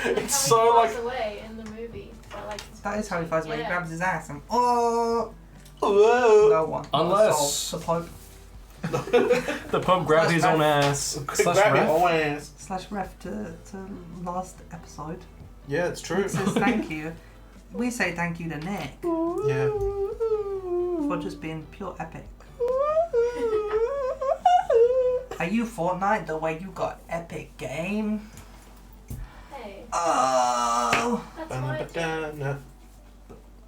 A: It's so like.
D: away in the movie. But, like,
C: That is how he flies away. He
D: Yeah.
C: grabs his ass and oh,
A: Whoa!
C: no one. not a
B: Unless-
C: soul. The Pope
B: The Pope grabbed his own ass.
A: Grab
B: Slash
A: your
B: ref.
A: whole ass.
C: / ref to last episode.
A: Yeah, it's true.
C: It says thank you. We say thank you to Nick
A: Yeah.
C: for just being pure epic. Are you Fortnite the way you got epic game?
D: Hey,
C: Oh.
D: that's why it's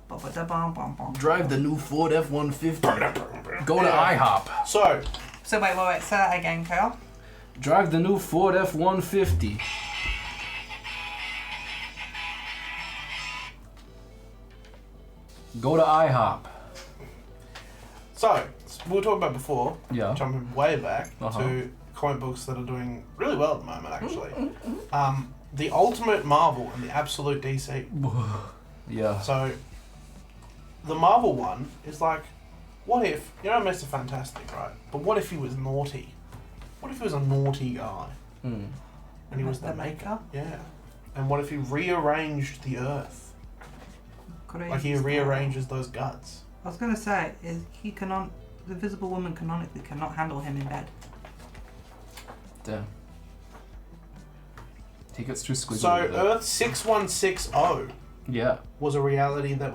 C: Ba-ba-da-bum-bum-bum.
B: Drive the new Ford F-150. Go to IHOP.
A: So,
C: So wait, say that again, Kael.
B: Drive the new Ford F-150. Go to IHOP.
A: so we were talking about before,
B: Yeah.
A: jumping way back
B: Uh-huh.
A: to comic books that are doing really well at the moment, actually. The ultimate Marvel and the absolute DC.
B: Yeah.
A: So, the Marvel one is like, what if, you know, Mr. Fantastic, right? But what if he was naughty? What if he was a naughty guy
B: Hmm.
A: and he was the
C: The
A: maker? Yeah. And what if he rearranged the Earth?
C: Crazy
A: Like he
C: stuff.
A: rearranges those guts.
C: I was gonna say, is he the Invisible Woman canonically cannot handle him in bed.
B: Damn. He gets too squeaky.
A: So
B: with it.
A: Earth 6160
B: Yeah.
A: was a reality that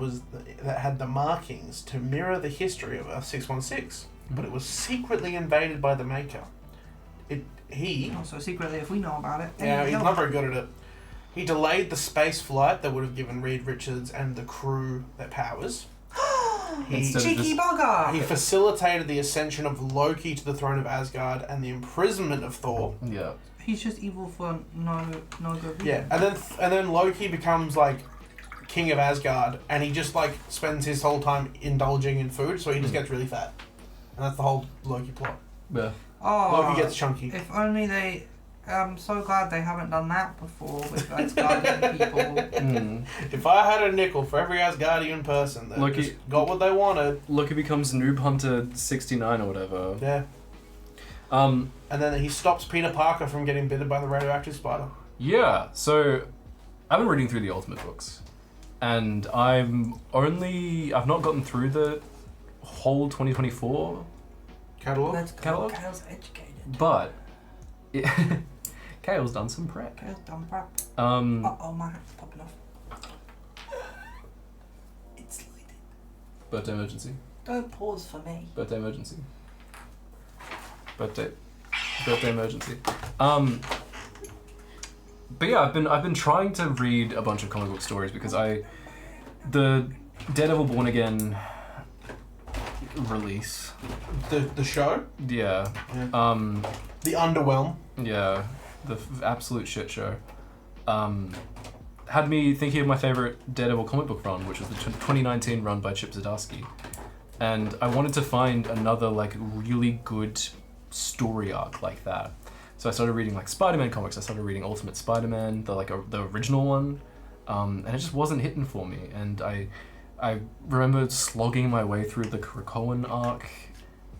A: had the markings to mirror the history of Earth 616, but it was secretly invaded by the Maker. He
C: Also, secretly, if we know about it,
A: yeah,
C: hey,
A: he's
C: yo.
A: not very good at it. He delayed the space flight that would have given Reed Richards and the crew their powers. He,
B: Instead of
C: Cheeky
B: just-
C: bugger!
A: he facilitated the ascension of Loki to the throne of Asgard and the imprisonment of Thor.
B: Yeah.
C: He's just evil for no good reason.
A: Yeah, and then Loki becomes like king of Asgard, and he just like spends his whole time indulging in food, so he just gets really fat, and that's the whole Loki plot.
B: Yeah.
C: Oh,
A: Loki gets chunky.
C: if only they. I'm so glad they haven't done that before with Asgardian people.
B: Mm.
A: If I had a nickel for every Asgardian person that
B: Loki-
A: just got what they wanted,
B: Loki becomes Noob Hunter 69 or whatever.
A: yeah.
B: Um.
A: And then he stops Peter Parker from getting bitten by the radioactive spider.
B: Yeah. So, I've been reading through the Ultimate books, and I've not gotten through the whole 2024,
A: Catalog.
C: Let's go.
B: Catalog?
C: Kael's educated.
B: but Kael's done some prep.
C: Kael's done prep.
B: Um.
C: My hat's popping off. It's sliding.
B: Birthday emergency.
C: Don't pause for me.
B: Birthday emergency. Birthday emergency. But yeah, I've been trying to read a bunch of comic book stories because the Daredevil Born Again release.
A: The show.
B: Yeah.
A: Yeah. The underwhelm.
B: Yeah. The absolute shit show. Had me thinking of my favorite Daredevil comic book run, which was the 2019 run by Chip Zdarsky. And I wanted to find another like really good story arc like that. So I started reading like Spider-Man comics. I started reading Ultimate Spider-Man, the original one, and it just wasn't hitting for me. And I remember slogging my way through the Krakoan arc,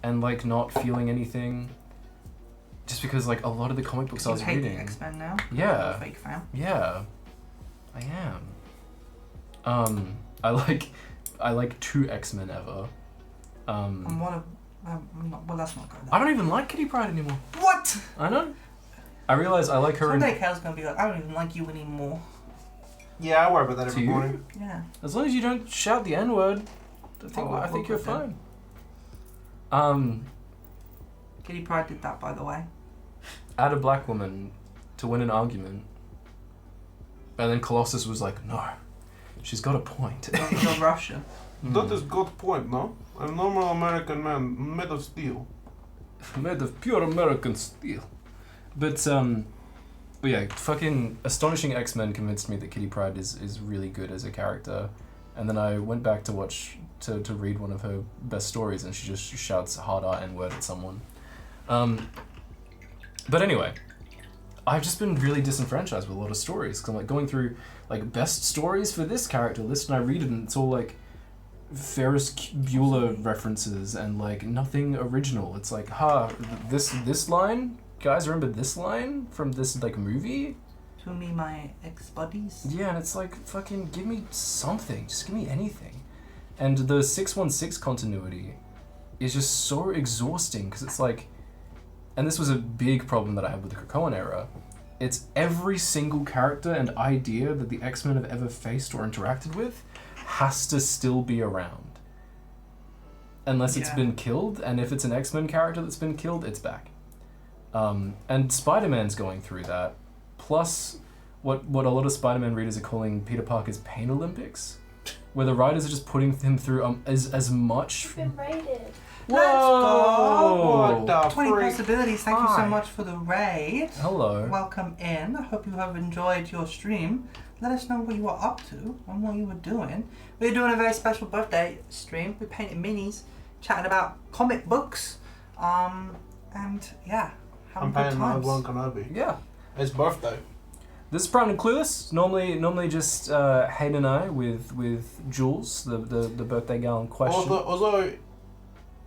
B: and like not feeling anything, just because like a lot of the comic books I was
C: hate
B: reading.
C: the X-Men now?
B: Yeah.
C: You're a fake fan.
B: Yeah, I am. I like 2 X-Men ever.
C: I'm one of. I'm not, well, that's not good.
B: I don't even like Kitty Pryde anymore.
C: What?
B: I know. I realize I like her in.
C: Someday Kael's gonna be like, I don't even like you anymore.
A: Yeah, I worry about that every
B: To you?
A: morning.
C: Yeah.
B: As long as you don't shout the N-word, I think you're fine.
C: Kitty Pryde did that, by the way.
B: Add a black woman to win an argument. And then Colossus was like, no, she's got a point.
C: You're Russian.
A: That is good point, no? A normal American man made of steel.
B: Made of pure American steel. But yeah, fucking Astonishing X-Men convinced me that Kitty Pryde is really good as a character. And then I went back to read one of her best stories, and she just shouts hard R N-word at someone. But anyway, I've just been really disenfranchised with a lot of stories, because I'm like going through like best stories for this character list, and I read it and it's all like Ferris Bueller references and like nothing original. It's like, this line? Guys, remember this line from this like movie?
C: To me, my ex-buddies.
B: Yeah, and it's like, fucking give me something. Just give me anything. And the 616 continuity is just so exhausting, because it's like, and this was a big problem that I had with the Krakoan era, it's every single character and idea that the X-Men have ever faced or interacted with has to still be around. Unless it's been killed, and if it's an X-Men character that's been killed, it's back. And Spider-Man's going through that, plus what a lot of Spider-Man readers are calling Peter Parker's Pain Olympics, where the writers are just putting him through as much...
D: You've been rated.
B: Whoa!
A: What the
C: 20
A: freak?
C: possibilities. Thank you so
A: Hi.
C: much for the raid.
B: Hello.
C: Welcome in. I hope you have enjoyed your stream. Let us know what you were up to and what you were doing. We're doing a very special birthday stream. We painted minis, chatting about comic books, and yeah, having
A: I'm
C: good
A: paying my
C: times.
A: one Kenobi.
B: Yeah.
A: It's birthday.
B: This is Prime and Clueless. Normally just Hayden and I with Jules, the birthday gal in question.
A: Although,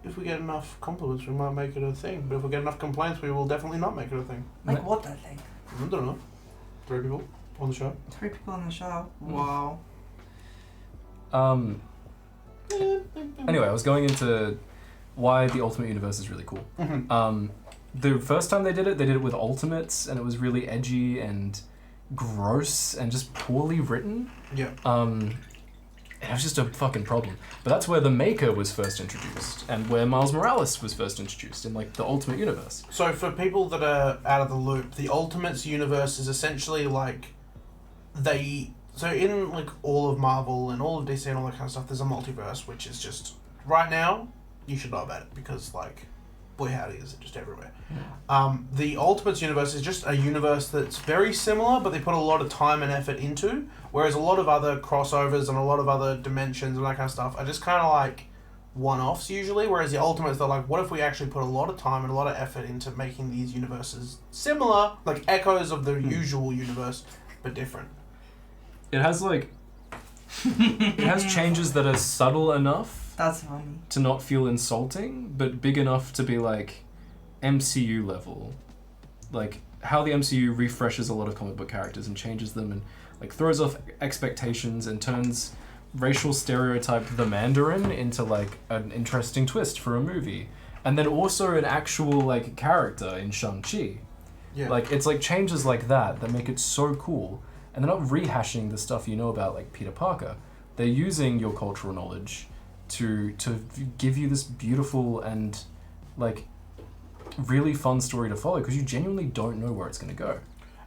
A: if we get enough compliments, we might make it a thing. But if we get enough complaints, we will definitely not make it a thing.
C: Like what, I think?
A: I don't know. 3 people on the show.
C: 3 people on the show.
B: Mm.
C: Wow.
B: Anyway, I was going into why the Ultimate Universe is really cool.
A: Mhm.
B: The first time they did it with Ultimates, and it was really edgy and gross and just poorly written.
A: Yeah.
B: It was just a fucking problem. But that's where the Maker was first introduced, and where Miles Morales was first introduced in like the Ultimate Universe.
A: So for people that are out of the loop, the Ultimates universe is essentially like so in like all of Marvel and all of DC and all that kind of stuff, there's a multiverse, which is just right now you should know about it because like boy howdy is it just everywhere. The Ultimates universe is just a universe that's very similar, but they put a lot of time and effort into, whereas a lot of other crossovers and a lot of other dimensions and that kind of stuff are just kind of like one-offs usually, whereas the Ultimates, they're like, what if we actually put a lot of time and a lot of effort into making these universes similar, like echoes of the usual universe, but different.
B: It has changes that are subtle enough
C: That's funny.
B: to not feel insulting, but big enough to be like MCU level. Like how the MCU refreshes a lot of comic book characters and changes them and like throws off expectations and turns racial stereotype the Mandarin into like an interesting twist for a movie. And then also an actual like character in Shang-Chi.
A: Yeah.
B: Like it's like changes like that make it so cool. And they're not rehashing the stuff you know about like Peter Parker. They're using your cultural knowledge to give you this beautiful and like really fun story to follow because you genuinely don't know where it's going to go.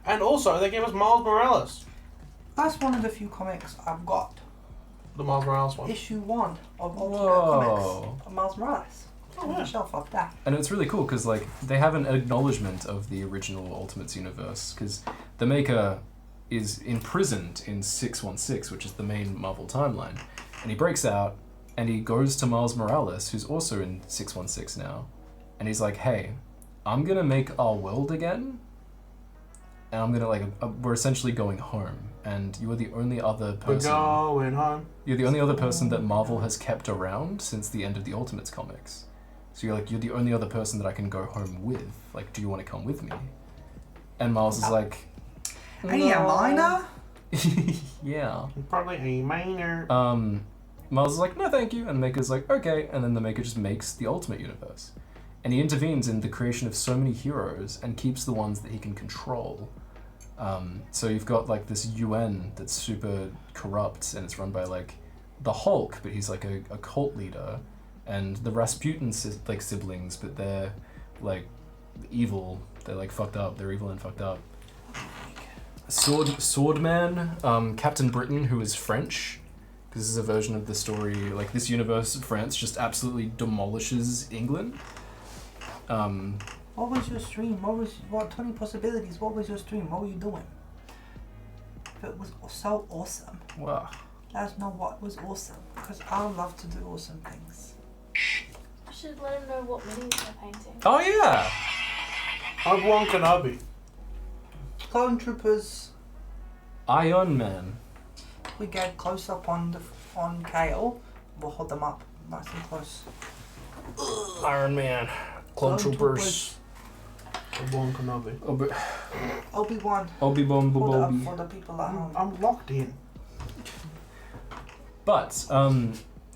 A: And also, they gave us Miles Morales.
C: That's one of the few comics I've got.
A: The Miles Morales one.
C: Issue 1 of Ultimate
B: Whoa.
C: Comics of Miles Morales.
A: Oh,
C: On
A: yeah.
C: the shelf up there.
B: And it's really cool because like they have an acknowledgement of the original Ultimates universe because the Maker is imprisoned in 616, which is the main Marvel timeline, and he breaks out and he goes to Miles Morales, who's also in 616 now, and he's like, hey, I'm gonna make our world again, and I'm gonna we're essentially going home, and you are the only other person.
A: We're going home.
B: You're the only other person that Marvel has kept around since the end of the Ultimates comics. So you're the only other person that I can go home with. Like, do you want to come with me? And Miles is like,
C: Any a minor?
B: yeah.
A: Probably a minor.
B: Miles is like, no, thank you, and Maker's like, okay, and then the Maker just makes the Ultimate Universe, and he intervenes in the creation of so many heroes and keeps the ones that he can control. So you've got like this UN that's super corrupt, and it's run by like the Hulk, but he's like a cult leader, and the Rasputin like siblings, but they're like evil. They're like fucked up. They're evil and fucked up. Swordman, Captain Britain, who is French. This is a version of the story, like this universe, France just absolutely demolishes England.
C: What was your stream? What 20 possibilities? What was your stream? What were you doing? It was so awesome.
B: Wow.
C: Let us know what was awesome, because I love to do awesome things.
D: I should let him know what minis they're painting.
B: Oh yeah!
A: Obi-Wan Kenobi.
C: Clone Troopers.
B: Iron Man.
C: We get close up on Kael. We'll hold them up nice and close.
B: Iron Man. Clone Troopers.
A: Obi-Wan Kenobi.
C: Obi-Wan.
B: Obi-Wan
C: Hold it up
B: Bobi.
C: for the people at home.
A: I'm locked in.
B: But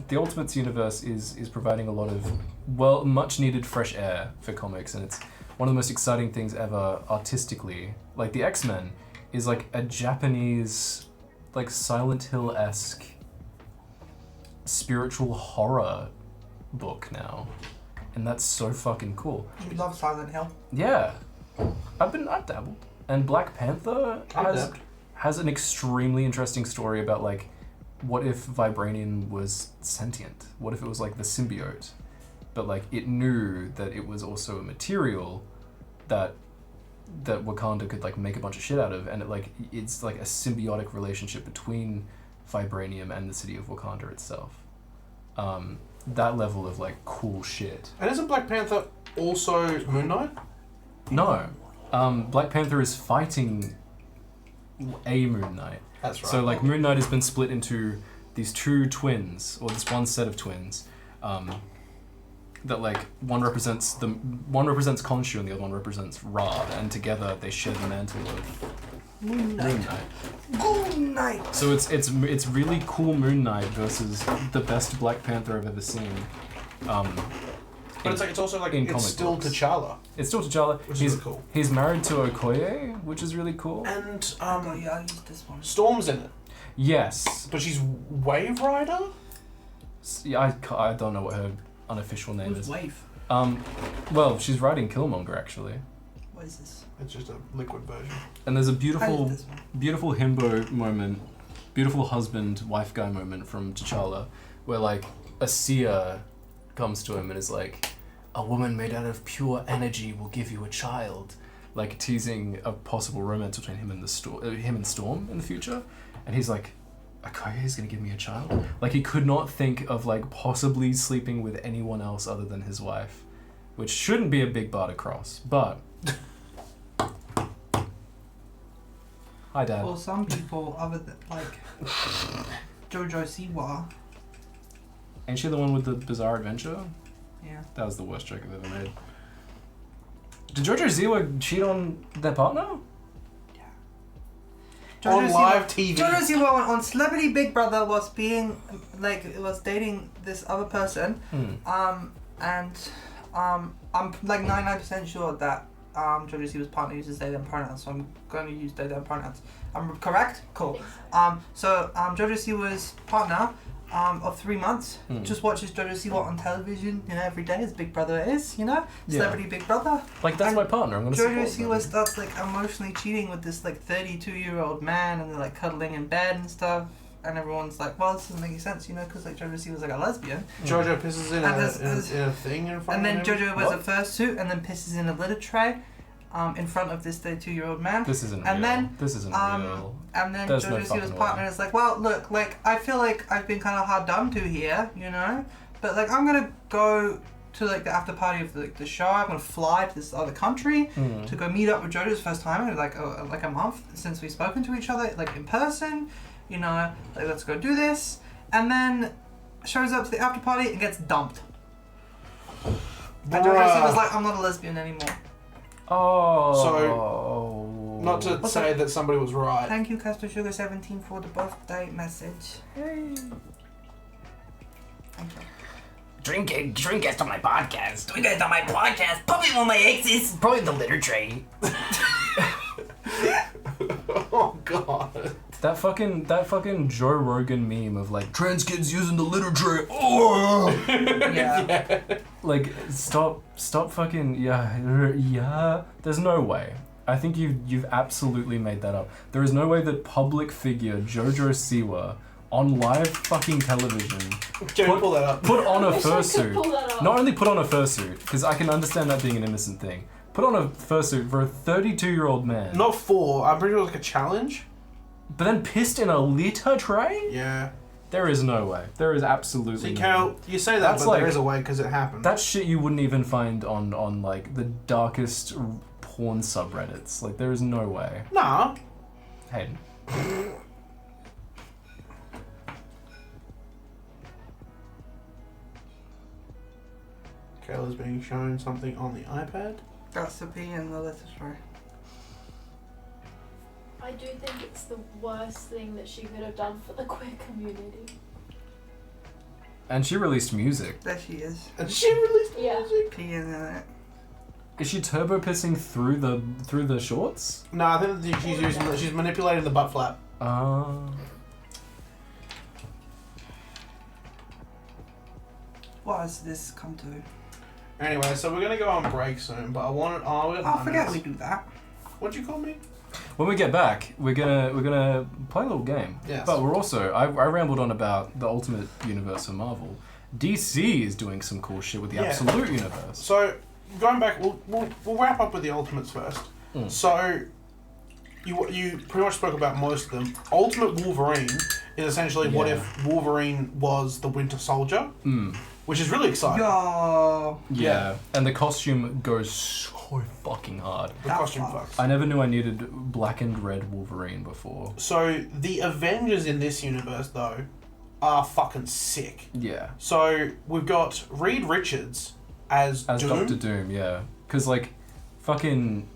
B: the Ultimates universe is providing a lot of much needed fresh air for comics, and it's one of the most exciting things ever artistically. Like the X-Men is like a Japanese, like Silent Hill-esque spiritual horror book now, and that's so fucking cool.
C: You love Silent Hill.
B: Yeah, I've dabbled, and Black Panther has an extremely interesting story about like, what if vibranium was sentient? What if it was like the symbiote, but like it knew that it was also a material that Wakanda could like make a bunch of shit out of, and it's like a symbiotic relationship between vibranium and the city of Wakanda itself. That level of like cool shit.
A: And isn't Black Panther also Moon Knight?
B: No, Black Panther is fighting a Moon Knight.
A: That's right.
B: So like Moon Knight has been split into these two twins, or this one set of twins, that like one represents Khonshu and the other one represents Ra, and together they share the mantle of
C: Moon Knight. Moon Knight.
B: So it's really cool Moon Knight versus the best Black Panther I've ever seen.
A: But it's also like
B: in
A: it's
B: comic
A: still
B: books.
A: T'Challa.
B: It's still T'Challa.
A: Which
B: he's
A: is cool.
B: He's married to Okoye, which is really cool.
A: And
C: I'll use this one.
A: Storm's in it,
B: Yes.
A: but she's Wave Rider.
B: Yeah, I don't know what her unofficial name
C: Who's
B: is.
C: Wave?
B: Well, she's riding Killmonger actually.
C: What is this?
A: It's just a liquid version.
B: And there's a
C: I use
B: beautiful
C: this one.
B: beautiful himbo moment, beautiful husband wife guy moment from T'Challa, where like a seer comes to him and is like, a woman made out of pure energy will give you a child, like teasing a possible romance between him and Storm in the future, and he's like, Okoye is gonna give me a child. Like he could not think of like possibly sleeping with anyone else other than his wife, which shouldn't be a big bar to cross, but. Hi, Dad.
C: For some people, other than like Jojo Siwa.
B: Ain't she the one with the bizarre adventure?
C: Yeah.
B: That was the worst joke I've ever made. Did Jojo Siwa cheat on their partner?
A: On live TV.
C: Jojo Siwa on Celebrity Big Brother was dating this other person. And I'm like 99% sure that Jojo Siwa's partner uses they them pronouns, so I'm going to use they them pronouns. I'm correct? Cool. So Jojo Siwa's partner of 3 months just watches Jojo Siwa on television, every day as Big Brother is, Celebrity Big Brother.
B: Like, that's
C: And
B: my partner, I'm gonna
C: Jojo
B: support them.
C: Siwa starts like emotionally cheating with this like 32-year-old man, and they're like cuddling in bed and stuff, and everyone's like, well, this doesn't make any sense, because like Jojo Siwa's like a lesbian.
A: Jojo pisses in
C: And
A: a thing in front
C: And then
A: of him.
C: Jojo wears a fursuit and then pisses in a litter tray in front of this 32-year-old man.
B: This isn't
C: And
B: real.
C: then,
B: This isn't real.
C: And then
B: There's no
C: Jojo Siwa's
B: fucking
C: partner
B: way.
C: is like, well, look, like, I feel like I've been kind of hard done to here, but like, I'm gonna go to like the after party of the show. I'm gonna fly to this other country to go meet up with JoJo's first time in like a month since we've spoken to each other like in person. You know, like let's go do this, and then shows up to the after party and gets dumped. And JoJo was like, I'm not a lesbian anymore.
B: Oh.
A: So, not to say that somebody was right.
C: Thank you, Casper Sugar 17, for the birthday message.
B: Hey.
C: Thank you.
B: Drink it on my podcast.
C: Doing it on my podcast. Probably one of my exes.
B: Probably the litter tray.
A: Oh god.
B: That fucking Joe Rogan meme of like trans kids using the litter tray. Oh.
C: Yeah.
B: Like stop fucking yeah. There's no way. I think you've absolutely made that up. There is no way that public figure Jojo Siwa on live fucking television
A: Pull that up.
B: put on a
D: Wish I could
B: fursuit.
D: pull that up.
B: Not only put on a fursuit, because I can understand that being an innocent thing. Put on a fursuit for a 32-year-old man.
A: Not 4. I'm pretty sure it was like a challenge.
B: But then pissed in a litter tray?
A: Yeah.
B: There is no way. There is absolutely
A: See,
B: no way.
A: Kael, you say that,
B: That's
A: but
B: like-
A: there is a way because it happened.
B: That shit you wouldn't even find on like the darkest porn subreddits. Like there is no way.
A: Nah.
B: Hayden.
A: Kael is being shown something on the iPad.
C: That's the P and the letter tray.
D: I do think it's the worst thing that she could have done for the queer community.
B: And she released music.
C: There she is.
A: And she released
D: Yeah.
A: music.
C: P and it.
B: Is she turbo pissing through the shorts?
A: No, I think that she's manipulating the butt flap.
C: What has this come to?
A: Anyway, so we're gonna go on break soon, but I wanted. Oh,
C: I forget we do that.
A: What'd you call me?
B: When we get back, we're gonna play a little game.
A: Yes.
B: But we're also I rambled on about the Ultimate Universe of Marvel. DC is doing some cool shit with the
A: Yeah.
B: Absolute Universe.
A: So going back, we'll wrap up with the Ultimates first.
B: Mm.
A: So you pretty much spoke about most of them. Ultimate Wolverine is essentially what
B: Yeah.
A: if Wolverine was the Winter Soldier,
B: Mm.
A: which is really exciting.
C: Yo.
B: Yeah. And the costume goes so fucking hard.
A: The
C: That
A: costume
C: fucks.
A: fucks.
B: I never knew I needed black and red Wolverine before.
A: So the Avengers in this universe though are fucking sick.
B: Yeah.
A: So we've got Reed Richards as Doom,
B: Doctor Doom, yeah. Because like, fucking.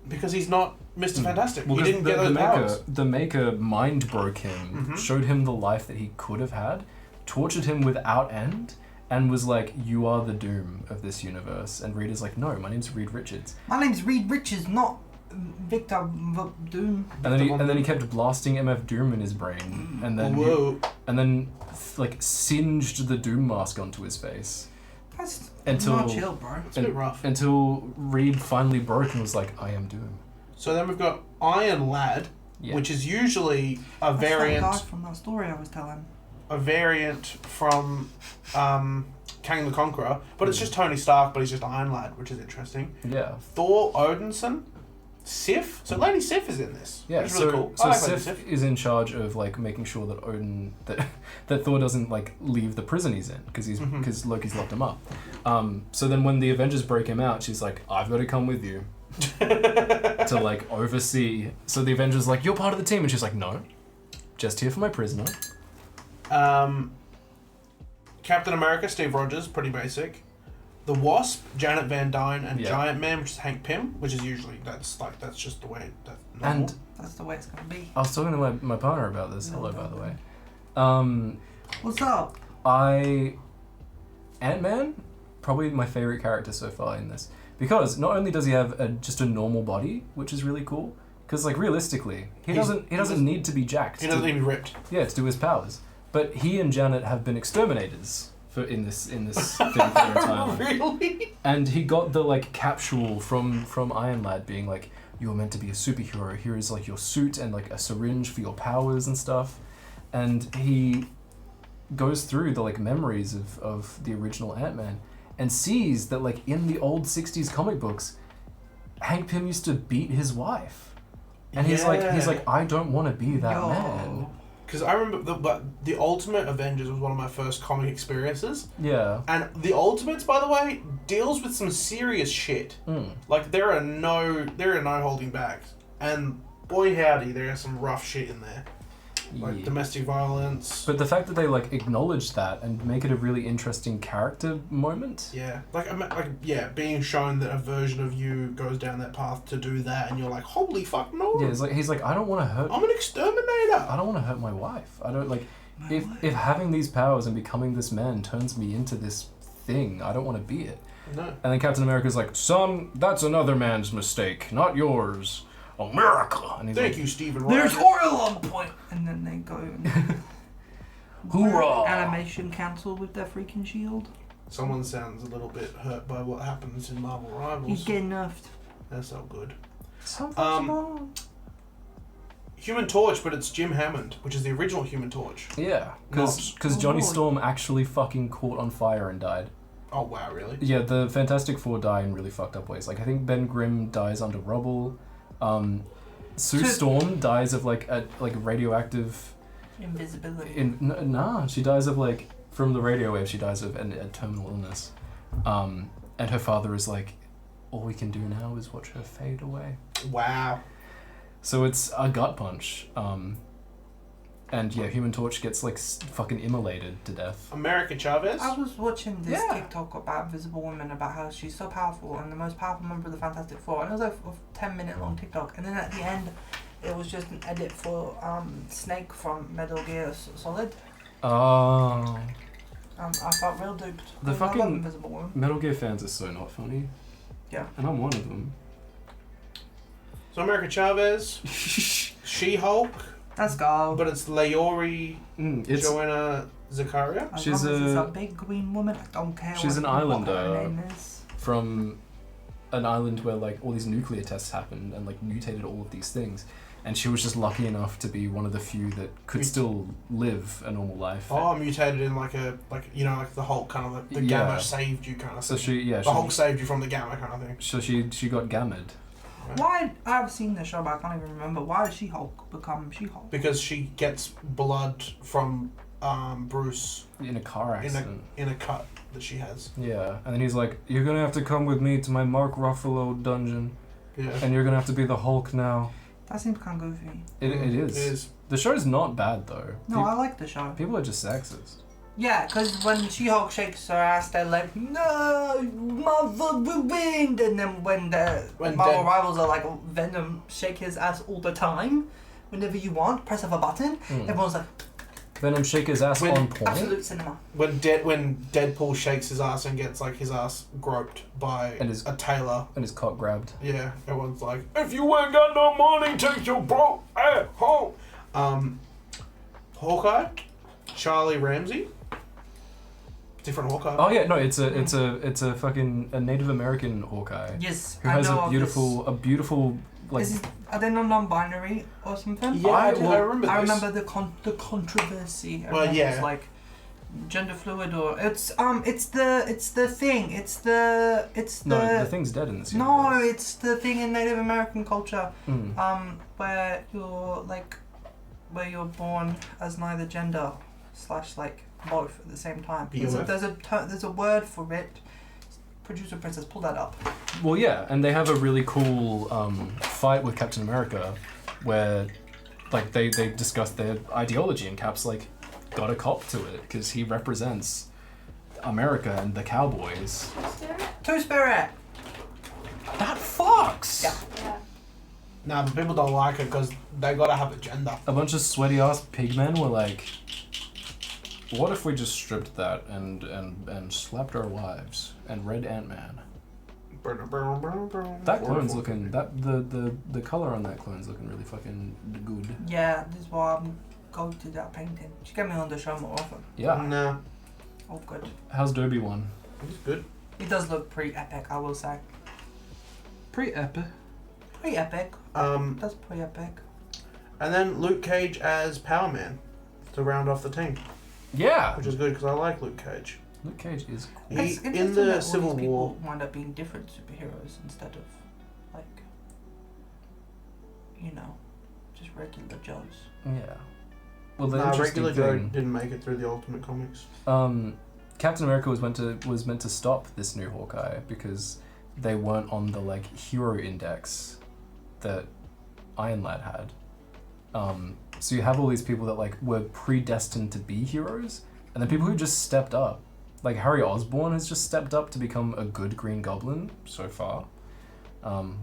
A: because he's not Mr. Fantastic.
B: Well,
A: he
B: 'cause
A: didn't get those powers.
B: the maker mind broke him,
A: Mhm.
B: showed him the life that he could have had, tortured him without end, and was like, "You are the Doom of this universe." And Reed is like, "No, my name's Reed Richards."
C: My name's Reed Richards, not Victor Doom.
B: And then he kept blasting MF Doom in his brain, and then
A: Whoa.
B: like singed the Doom mask onto his face
C: That's
B: Until-
C: not chill, bro.
A: It's a bit rough.
B: until Reed finally broke and was like, "I am Doom."
A: So then we've got Iron Lad,
B: Yeah.
A: which is usually a
C: That's
A: variant.
C: that guy from that story I was telling.
A: A variant from Kang the Conqueror, but it's just Tony Stark, but he's just Iron Lad, which is interesting.
B: Yeah.
A: Thor Odinson, Sif. So Lady Sif is in this.
B: Yeah,
A: which is
B: so,
A: really cool. I
B: so
A: like Lady
B: Sif
A: Sif.
B: is in charge of like making sure that Odin that Thor doesn't like leave the prison he's in because
A: Mhm.
B: Loki's locked him up. So then when the Avengers break him out, she's like, "I've got to come with you to like oversee." So the Avengers like, "You're part of the team," and she's like, "No, just here for my prisoner."
A: Captain America, Steve Rogers, pretty basic. The Wasp, Janet Van Dyne, and
B: Yeah.
A: Giant Man, which is Hank Pym, which is usually that's just the way that's normal.
B: And
C: That's the way it's gonna be.
B: I was talking to my partner about this. Hello, by the way.
C: What's up?
B: Ant-Man, probably my favorite character so far in this. Because not only does he have just a normal body, which is really cool, because like realistically, he doesn't need to be jacked.
A: he doesn't need to be ripped.
B: Yeah, to do his powers. But he and Janet have been exterminators in this thing for their entire life.
A: Really?
B: And he got the like capsule from Iron Lad being like, "You're meant to be a superhero. Here is like your suit and like a syringe for your powers and stuff." And he goes through the like memories of the original Ant-Man and sees that like in the old 60s comic books, Hank Pym used to beat his wife. And he's like,
A: Yeah.
B: I don't want to be that man.
A: Because I remember the Ultimate Avengers was one of my first comic experiences.
B: Yeah.
A: And the Ultimates, by the way, deals with some serious shit. Like there are no holding backs. And boy howdy, there is some rough shit in there. Like domestic violence.
B: But the fact that they like acknowledge that and make it a really interesting character moment.
A: Yeah, being shown that a version of you goes down that path to do that, and you're like, holy fuck, no.
B: Yeah, it's like he's like, I don't want to hurt.
A: I'm an exterminator.
B: I don't want to hurt my wife. I don't like if having these powers and becoming this man turns me into this thing. I don't want to be it.
A: No.
B: And then Captain America's like, son, that's another man's mistake, not yours. America. And he's
A: Thank
B: like,
A: you, Stephen.
C: There's oil on point, and then they go. And
B: hoorah!
C: Animation cancelled with their freaking shield.
A: Someone sounds a little bit hurt by what happens in Marvel Rivals.
C: He's getting nerfed.
A: That's not good.
C: Something's wrong.
A: Human Torch, but it's Jim Hammond, which is the original Human Torch.
B: Yeah, because Johnny Storm actually fucking caught on fire and died.
A: Oh wow, really?
B: Yeah, the Fantastic Four die in really fucked up ways. Like I think Ben Grimm dies under rubble. Sue Storm dies of like radioactive
C: invisibility.
B: Nah, she dies of like from the radio wave. She dies of a terminal illness. And her father is like, all we can do now is watch her fade away.
A: Wow.
B: So it's a gut punch. And yeah, Human Torch gets like fucking immolated to death.
A: America Chavez?
C: I was watching this TikTok about Invisible Woman, about how she's so powerful and the most powerful member of the Fantastic Four. And it was like a 10-minute long TikTok. And then at the end, it was just an edit for Snake from Metal Gear Solid.
B: Oh.
C: I felt real duped.
B: The
C: I love
B: fucking
C: Invisible Woman.
B: Metal Gear fans are so not funny.
C: Yeah.
B: And I'm one of them.
A: So America Chavez, She-Hulk.
C: Let's go.
A: But it's Leori Joanna Zakaria.
B: She's
C: a big green woman. I don't care.
B: She's an islander
C: her name is.
B: from an island where like all these nuclear tests happened and like mutated all of these things, and she was just lucky enough to be one of the few that could still live a normal life.
A: Oh, mutated in like the Hulk kind of the gamma saved you kind of thing.
B: So
A: Hulk saved you from the gamma kind of thing.
B: So she got gammed.
C: Why? I've seen the show, but I can't even remember. Why does She-Hulk become She-Hulk?
A: Because she gets blood from Bruce
B: In a car accident.
A: in a cut that she has.
B: Yeah, and then he's like, "You're gonna have to come with me to my Mark Ruffalo dungeon, and you're gonna have to be the Hulk now."
C: That seems kind of goofy.
B: It is.
A: It is.
B: The show's not bad though.
C: No, I like the show.
B: People are just sexist.
C: Yeah, because when She-Hulk shakes her ass, they're like, "No, mother, we win!" And then when Marvel Rivals are like, "Venom, shake his ass all the time, whenever you want, press of a button." Everyone's like,
B: Venom shake his ass on point.
C: absolute cinema.
A: When Deadpool shakes his ass and gets like his ass groped by a tailor
B: and his cock grabbed.
A: Yeah, everyone's like, "If you ain't got no money, take your bro at home." Hawkeye, Charlie Ramsey. Different Hawkeye.
B: Oh yeah, no, it's a fucking a Native American Hawkeye.
C: Yes,
B: who has a beautiful like.
C: Are they not non-binary or something?
A: Yeah, I remember.
C: I remember the controversy.
A: Well, yeah.
C: It's like gender fluid, or it's the thing.
B: No, the thing's dead in this.
C: No,
B: universe.
C: it's the thing in Native American culture. Where you're born as neither gender / like both at the same time. There's a word for it. Producer Princess, pull that up.
B: Well, yeah, and they have a really cool fight with Captain America, where like they discuss their ideology, and Cap's like got a cop to it because he represents America and the cowboys.
C: Two-Spirit.
B: That fucks.
C: Yeah.
A: Nah, but people don't like it because they gotta have a gender.
B: A bunch of sweaty ass pigmen were like, what if we just stripped that and slapped our wives and read Ant-Man? That clone's looking the color on that clone's looking really fucking good.
C: Yeah, this is why I'm going to that painting. She get me on the show more often.
B: Yeah.
A: Nah.
C: Oh, good.
B: How's Derby one?
A: It's good.
C: It does look pretty epic, I will say.
B: Pretty epic.
C: Pretty epic. That's pretty epic.
A: And then Luke Cage as Power Man to round off the team.
B: Yeah.
A: Which is good because I like Luke Cage.
B: Luke Cage is cool.
A: In the Civil War,
C: wind up being different superheroes instead of like, just regular Joes.
B: Yeah. Well, the
A: Nah,
B: interesting
A: regular Joe
B: thing,
A: didn't make it through the Ultimate Comics.
B: Captain America was meant to stop this new Hawkeye because they weren't on the like hero index that Iron Lad had. So you have all these people that like were predestined to be heroes, and then people who just stepped up. Like Harry Osborn has just stepped up to become a good Green Goblin so far.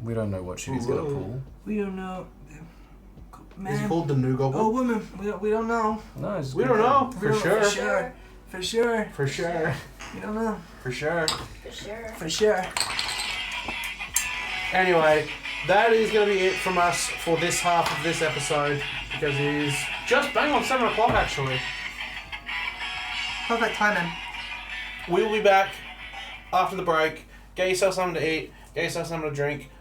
B: We don't know what shit he's gonna pull.
C: We don't know. Man.
A: Is he called the New Goblin?
C: Oh, women. We don't know.
B: No, it's
A: We don't know. For sure.
C: For sure. For sure.
A: For sure.
C: We don't know.
A: For sure.
D: For sure.
C: For sure.
A: Anyway, that is going to be it from us for this half of this episode, because it is just bang on 7 o'clock actually.
C: Perfect timing.
A: We'll be back after the break. Get yourself something to eat, get yourself something to drink,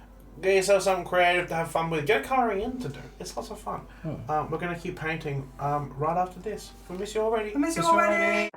A: get yourself something creative to have fun with. Get colouring in to do. It's lots of fun. We're going to keep painting right after this. We miss you already.
C: I miss you already.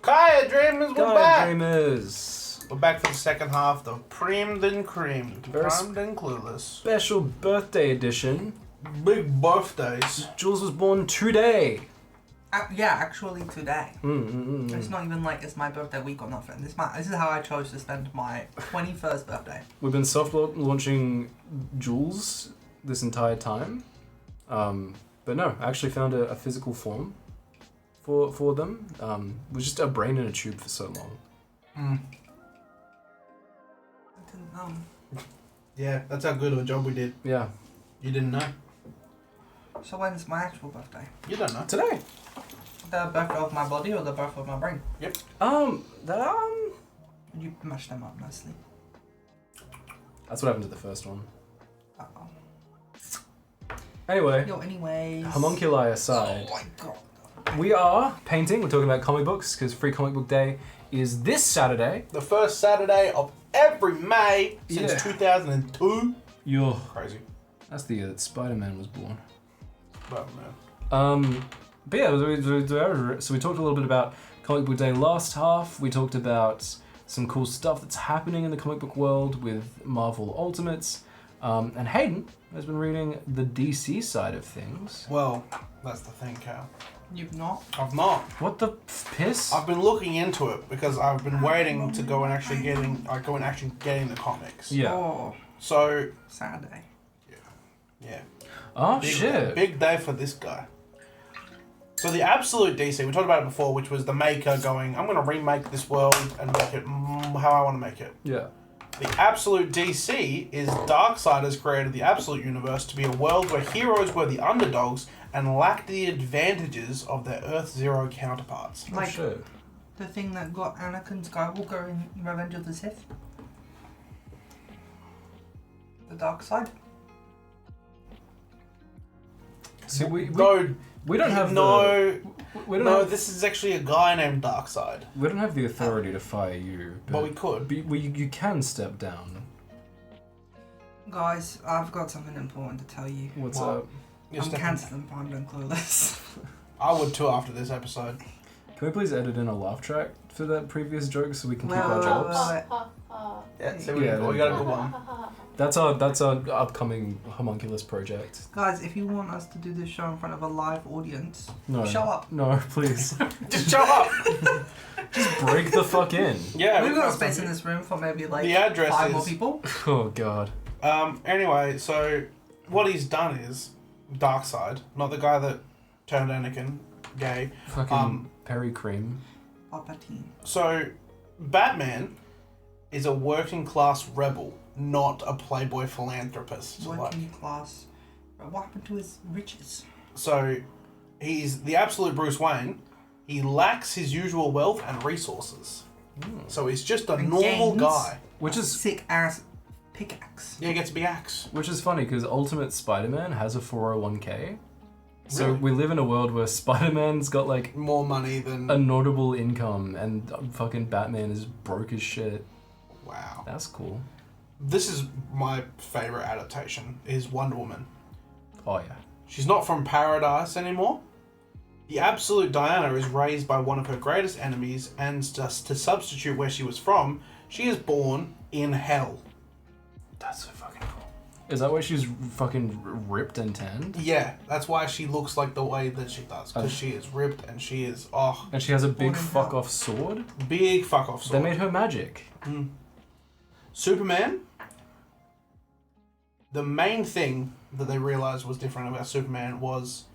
A: Kaya Dreamers, we're
B: Guy
A: back!
B: Dreamers.
A: We're back for the second half, the Primed and Creamed.
B: Very
A: Primed and Clueless.
B: Special birthday edition.
A: Big birthdays.
B: Jules was born today.
C: Yeah, actually today.
B: Mm.
C: It's not even like it's my birthday week or nothing. This is how I chose to spend my 21st birthday.
B: We've been soft launching Jules this entire time. But no, I actually found a physical form for them. It was just a brain in a tube for so long.
C: I didn't know.
A: Yeah, that's how good of a job we did.
B: Yeah.
A: You didn't know.
C: So when's my actual birthday?
A: You don't know.
B: Today.
C: The birthday of my body or the birthday of my brain? You mashed them up nicely.
B: That's what happened to the first one.
C: Uh-oh.
B: Anyway,
C: Anyways.
B: homunculi aside,
C: Oh my god.
B: we are painting. We're talking about comic books because Free Comic Book Day is this Saturday.
A: The first Saturday of every May since
B: Yeah.
A: 2002.
B: Yo,
A: Crazy.
B: that's the year that Spider-Man was born.
A: But man.
B: But yeah, so we talked a little bit about Comic Book Day last half. We talked about some cool stuff that's happening in the comic book world with Marvel Ultimates. And Hayden has been reading the DC side of things.
A: Well, that's the thing, Kael.
C: You've not?
A: I've not.
B: What the piss?
A: I've been looking into it because I've been waiting to go and actually getting the comics.
B: Yeah.
C: Oh,
A: So,
C: Saturday.
A: yeah.
B: Oh,
A: Big
B: shit.
A: Big day for this guy. So the absolute DC, we talked about it before, which was the maker going, I'm going to remake this world and make it how I want to make it.
B: Yeah.
A: The absolute DC is Darkseid has created the absolute universe to be a world where heroes were the underdogs and lacked the advantages of their Earth Zero counterparts.
B: Oh,
C: Like
B: shit.
C: the thing that got Anakin Skywalker in Revenge of the Sith. The dark side.
B: See, we
A: No,
B: don't have we don't have
A: this is actually a guy named Darkseid.
B: we don't have the authority to fire you,
A: But we could.
B: you can step down.
C: Guys, I've got something important to tell you.
B: What's
A: What?
B: up?
A: You're
C: I'm
A: stepping-
C: cancelling Fandom Clueless.
A: I would too after this episode.
B: Can we please edit in a laugh track for that previous joke so we can keep
C: Well,
B: our
C: well,
B: jobs?
C: well,
A: Yeah, so
B: Yeah,
A: we got a good one.
B: That's our upcoming homunculus project.
C: Guys, if you want us to do this show in front of a live audience,
B: No.
C: show up.
B: No, please.
A: Just show up.
B: Just break the fuck in.
A: Yeah,
C: We've got
A: can't
C: space
A: stop
C: in
A: you.
C: this room for maybe like
A: The address
C: 5 more
A: is-
C: people.
B: Oh god.
A: Anyway, so what he's done is Darkseid, not the guy that turned Anakin gay.
B: Fucking Perry Cream.
C: Palpatine.
A: So Batman is a working class rebel, not a playboy philanthropist.
C: Working class. What happened to his riches?
A: So he's the absolute Bruce Wayne. He lacks his usual wealth and resources. So he's just a
C: And
A: normal
C: gains.
A: guy.
B: Which is
C: Sick ass pickaxe.
A: Yeah, he gets a big axe.
B: Which is funny because Ultimate Spider-Man has a 401k. So
A: Really?
B: we live in a world where Spider-Man's got like
A: More money than...
B: a notable income and fucking Batman is broke as shit.
A: Wow.
B: That's cool.
A: This is my favourite adaptation, is Wonder Woman.
B: Oh yeah.
A: She's not from paradise anymore. The absolute Diana is raised by one of her greatest enemies, and just to substitute where she was from, she is born in hell.
B: That's so fucking cool. Is that why she's fucking ripped and tanned?
A: Yeah, that's why she looks like the way that she does, because she is ripped and she is,
B: And she has a big
C: Born in
B: fuck
C: hell.
B: off sword?
A: big fuck off
B: They
A: sword.
B: made her magic.
A: Superman, the main thing that they realized was different about Superman was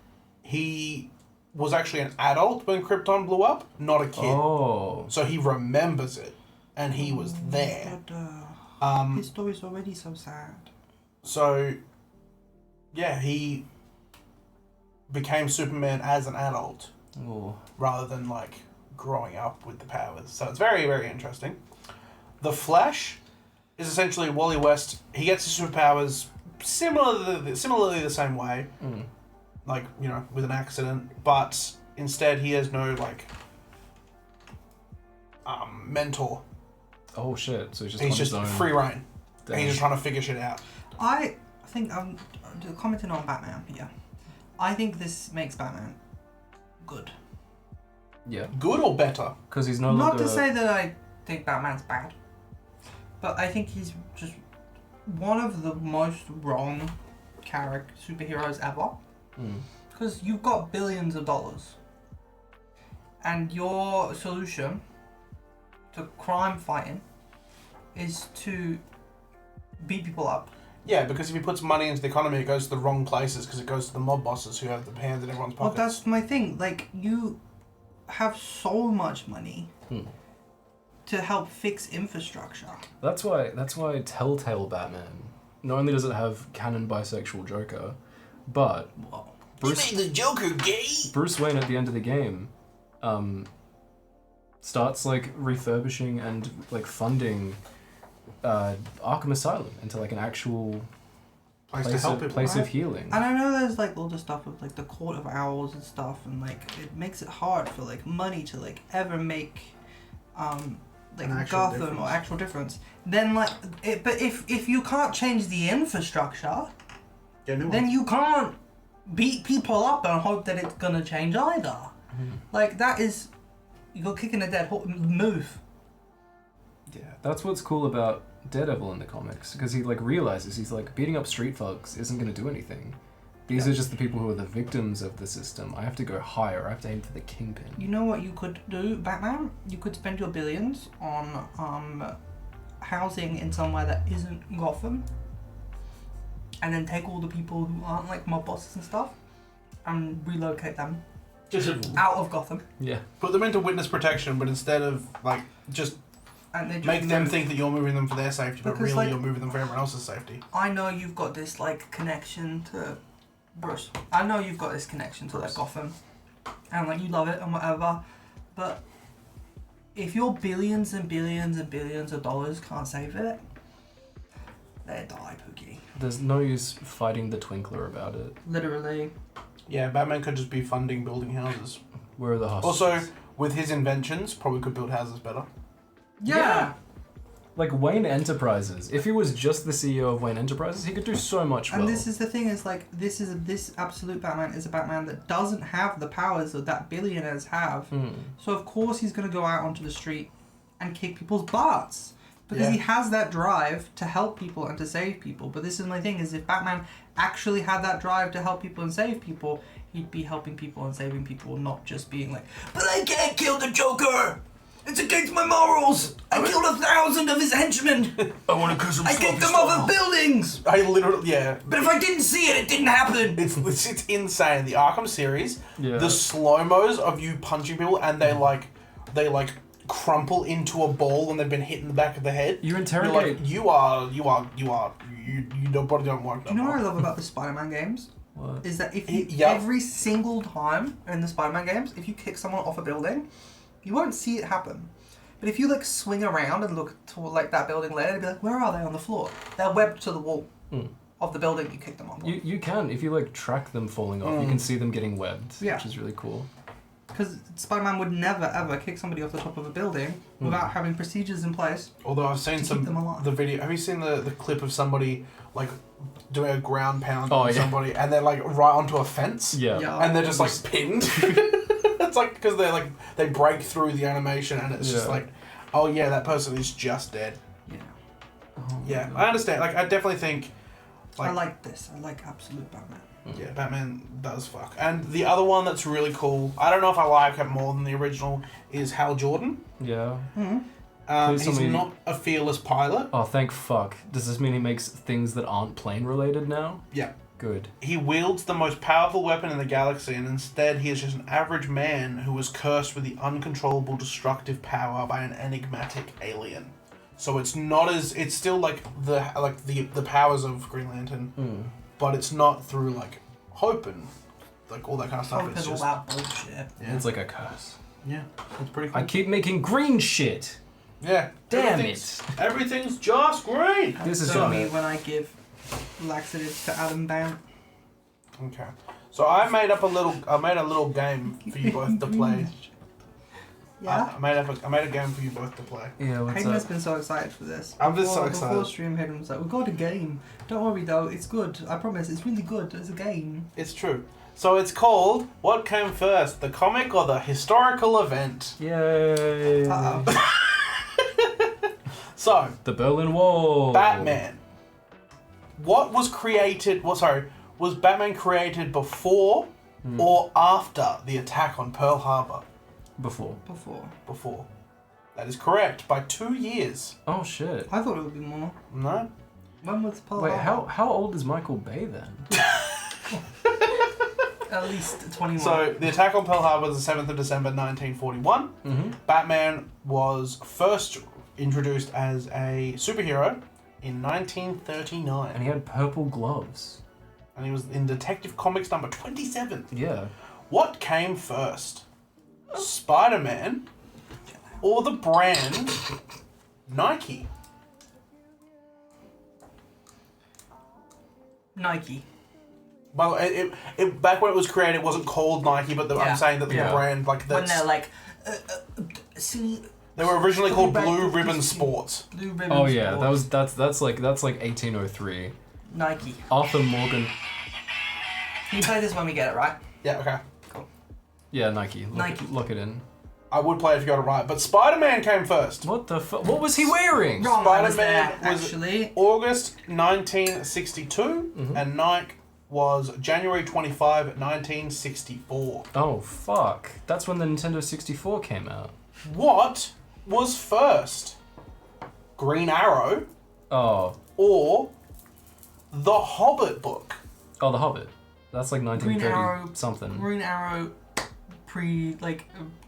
A: he was actually an adult when Krypton blew up, not a kid.
B: Oh.
A: So he remembers it, and he was there.
C: But, his story's already so sad.
A: So, yeah, he became Superman as an adult,
B: Oh.
A: rather than like growing up with the powers. So it's very, very interesting. The Flash is essentially Wally West. He gets his superpowers similarly the same way, like, you know, with an accident, but instead he has no like mentor.
B: Oh shit! So he's just
A: He's
B: on
A: just
B: his own.
A: free reign.
B: Damn.
A: He's just trying to figure shit out.
C: I think I'm commenting on Batman here. I think this makes Batman good.
B: Yeah,
A: Good or better?
B: because he's no
C: Not
B: longer.
C: to say that I think Batman's bad, but I think he's just one of the most wrong superheroes ever. Because you've got billions of dollars, and your solution to crime fighting is to beat people up.
A: Yeah, because if he puts money into the economy, it goes to the wrong places because it goes to the mob bosses who have the hands in everyone's
C: Well,
A: pockets.
C: that's my thing. Like, you have so much money to help fix infrastructure.
B: That's why Telltale Batman. Not only does it have canon bisexual Joker, but
C: Whoa.
B: Bruce,
A: the Joker gay?
B: Bruce Wayne at the end of the game, starts like refurbishing and like funding Arkham Asylum into like an actual
A: Place to help people.
B: place
C: right?
B: of healing.
C: And I know there's like all the stuff with like the Court of Owls and stuff, and like it makes it hard for like money to like ever make like
A: An actual
C: Gotham
A: difference.
C: or actual difference. Then like but if you can't change the infrastructure,
A: Yeah, new
C: then
A: ones.
C: you can't beat people up and hope that it's gonna change either. Like that is you're kicking a dead horse. Move.
B: Yeah, that's what's cool about Daredevil in the comics, because he like realizes he's like beating up street thugs isn't going to do anything. These are just the people who are the victims of the system. I have to go higher. I have to aim for the kingpin.
C: You know what you could do, Batman? You could spend your billions on housing in somewhere that isn't Gotham, and then take all the people who aren't like mob bosses and stuff, and relocate them
A: Just
C: out of Gotham,
B: Yeah.
A: put them into witness protection, but instead of like just
C: and they just
A: make them
C: move.
A: think that you're moving them for their safety, but
C: Because,
A: really
C: like-
A: you're moving them for everyone else's safety.
C: I know you've got this like connection to Bruce. I know you've got this connection to like Gotham, and like you love it and whatever, but if your billions and billions and billions of dollars can't save it, they die, Pookie.
B: There's no use fighting the Twinkler about it.
C: Literally.
A: Yeah, Batman could just be funding building houses.
B: Where are the hostages?
A: Also, with his inventions, probably could build houses better.
C: Yeah.
B: Like Wayne Enterprises. If he was just the CEO of Wayne Enterprises, he could do so much
C: And
B: well.
C: this is the thing, is like this absolute Batman is a Batman that doesn't have the powers that billionaires have. So of course he's gonna go out onto the street and kick people's butts. Because
A: Yeah.
C: he has that drive to help people and to save people. But this is my thing, is if Batman actually had that drive to help people and save people, he'd be helping people and saving people, not just being like, but I can't kill the Joker! It's against my morals! I killed 1,000 of his henchmen!
B: I want to kiss him.
C: I kicked them off of buildings!
A: I literally, yeah.
C: But if I didn't see it, it didn't happen!
A: It's insane. The Arkham series,
B: Yeah.
A: the slow-mos of you punching people and they crumple into a ball when they've been hit in the back of the head.
B: You
A: You're
B: interrogate.
A: like, you nobody don't work.
C: Do you know what I love about the Spider-Man games?
B: What?
C: Is that if you,
A: Yeah.
C: every single time in the Spider-Man games, if you kick someone off a building, you won't see it happen. But if you like swing around and look toward like that building later, you'll be like, where are they on the floor? They're webbed to the wall of the building you kicked them off.
B: You can, if you like track them falling off, you can see them getting webbed,
C: Yeah.
B: which is really cool.
C: Because Spider-Man would never ever kick somebody off the top of a building without having procedures in place.
A: Although I've seen
C: To keep them alive.
A: the video. Have you seen the clip of somebody like doing a ground pound
B: Oh,
A: on
B: yeah.
A: somebody and they're like right onto a fence?
B: Yeah.
C: Yeah.
A: And they're just like pinned. It's like because they break through the animation and it's just
B: Yeah.
A: like, oh yeah, that person is just dead.
C: Yeah.
B: Oh my
A: Yeah,
B: God.
A: I understand. Like I definitely think,
C: I like this. I like absolute Batman.
A: yeah, Batman does fuck. And the other one that's really cool, I don't know if I like it more than the original, is Hal Jordan.
B: Yeah.
A: He's
B: Please tell me-
A: not a fearless pilot.
B: Oh, thank fuck. Does this mean he makes things that aren't plane related now?
A: Yeah.
B: Good.
A: He wields the most powerful weapon in the galaxy, and instead he is just an average man who was cursed with the uncontrollable destructive power by an enigmatic alien. So it's not as it's still like the powers of Green Lantern, but it's not through like hope and like all that kind of stuff.
C: Hope
A: It's
C: is all
A: just
C: that bullshit.
A: yeah,
B: It's like a curse.
A: yeah, it's pretty cool.
B: I keep making green shit.
A: Yeah.
B: Damn
A: Everything's just green.
B: This is
C: so
B: me
C: me when I give laxatives to Adam Bam.
A: Okay. So I made a little game for you both to play.
C: Yeah.
A: I made a game for you both to play.
B: Yeah, what's
C: Hayden has
B: up?
C: been so excited for this.
A: I'm just so
C: Before
A: excited.
C: stream, Hayden was like, "We've got a game. Don't worry though, it's good. I promise, it's really good. It's a game."
A: It's true. So it's called What Came First, the comic or the historical event?
B: Yay!
C: Uh-oh.
A: So,
B: The Berlin Wall.
A: Batman. What was created, was Batman created before or after the attack on Pearl Harbor?
B: Before.
A: Before. That is correct, by 2 years.
B: Oh shit.
C: I thought it would be more.
A: No?
C: When was Pearl
B: Wait,
C: Harbor?
B: how old is Michael Bay then?
C: At least 21.
A: So, the attack on Pearl Harbor was the 7th of December 1941.
B: Mm-hmm.
A: Batman was first introduced as a superhero in 1939.
B: And he had purple gloves.
A: And he was in Detective Comics number 27.
B: Yeah.
A: What came first? Spider-Man or the brand Nike?
C: Nike.
A: Well, it back when it was created, it wasn't called Nike, but
C: Yeah.
A: I'm saying that the
B: Yeah.
A: brand, like
C: When
A: that's,
C: they're like, see,
A: they were originally called
C: Back
A: Blue
C: to
A: Ribbon
C: Disney.
A: Sports.
C: Blue Ribbon
B: Oh yeah,
C: Sports.
B: that's like 1803.
C: Nike.
B: Arthur Morgan.
C: Can you play this when we get it right?
A: Yeah, okay.
B: Yeah, Nike.
C: Nike.
B: Lock it in.
A: I would play it if you got it right, but Spider-Man came first.
B: What the fuck? What was he wearing?
C: Wrong, I was
A: Spider-Man
C: there,
A: was
C: actually.
A: August 1962,
B: Mhm.
A: and Nike was January 25, 1964.
B: Oh fuck! That's when the Nintendo 64 came out.
A: What was first? Green Arrow
B: Oh,
A: or The Hobbit book?
B: oh, The Hobbit. That's like 1930
C: Arrow.
B: something.
C: Green Arrow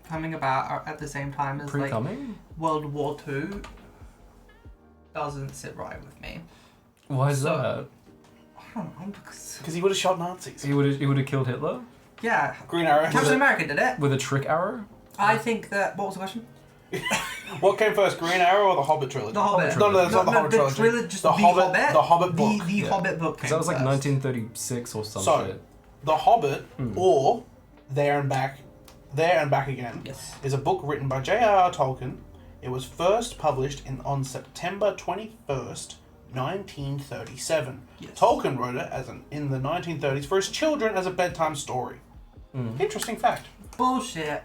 C: coming about at the same time as like
B: Pre-coming?
C: World War II doesn't sit right with me.
B: Why is
C: So-
B: that?
C: I don't know, because...
A: Because he would have shot Nazis.
B: He would have killed Hitler
C: Yeah,
A: Green Arrow.
C: Captain America did it.
B: with a trick arrow.
C: I think that... What was the question?
A: What came first, Green Arrow or the Hobbit trilogy?
C: The Hobbit.
A: No, that's not the Hobbit trilogy.
C: Just
A: The Hobbit-
C: Hobbit.
A: the Hobbit book.
C: The
B: Yeah.
C: Hobbit book came
B: Because that was like
C: first.
B: 1936 or some
A: So-
B: shit.
A: The Hobbit
B: Mm.
A: or There and Back Again
C: Yes.
A: is a book written by J.R.R. Tolkien. It was first published on September 21st, 1937.
C: Yes.
A: Tolkien wrote it in the 1930s for his children as a bedtime story.
B: Mm.
A: Interesting fact.
C: Bullshit.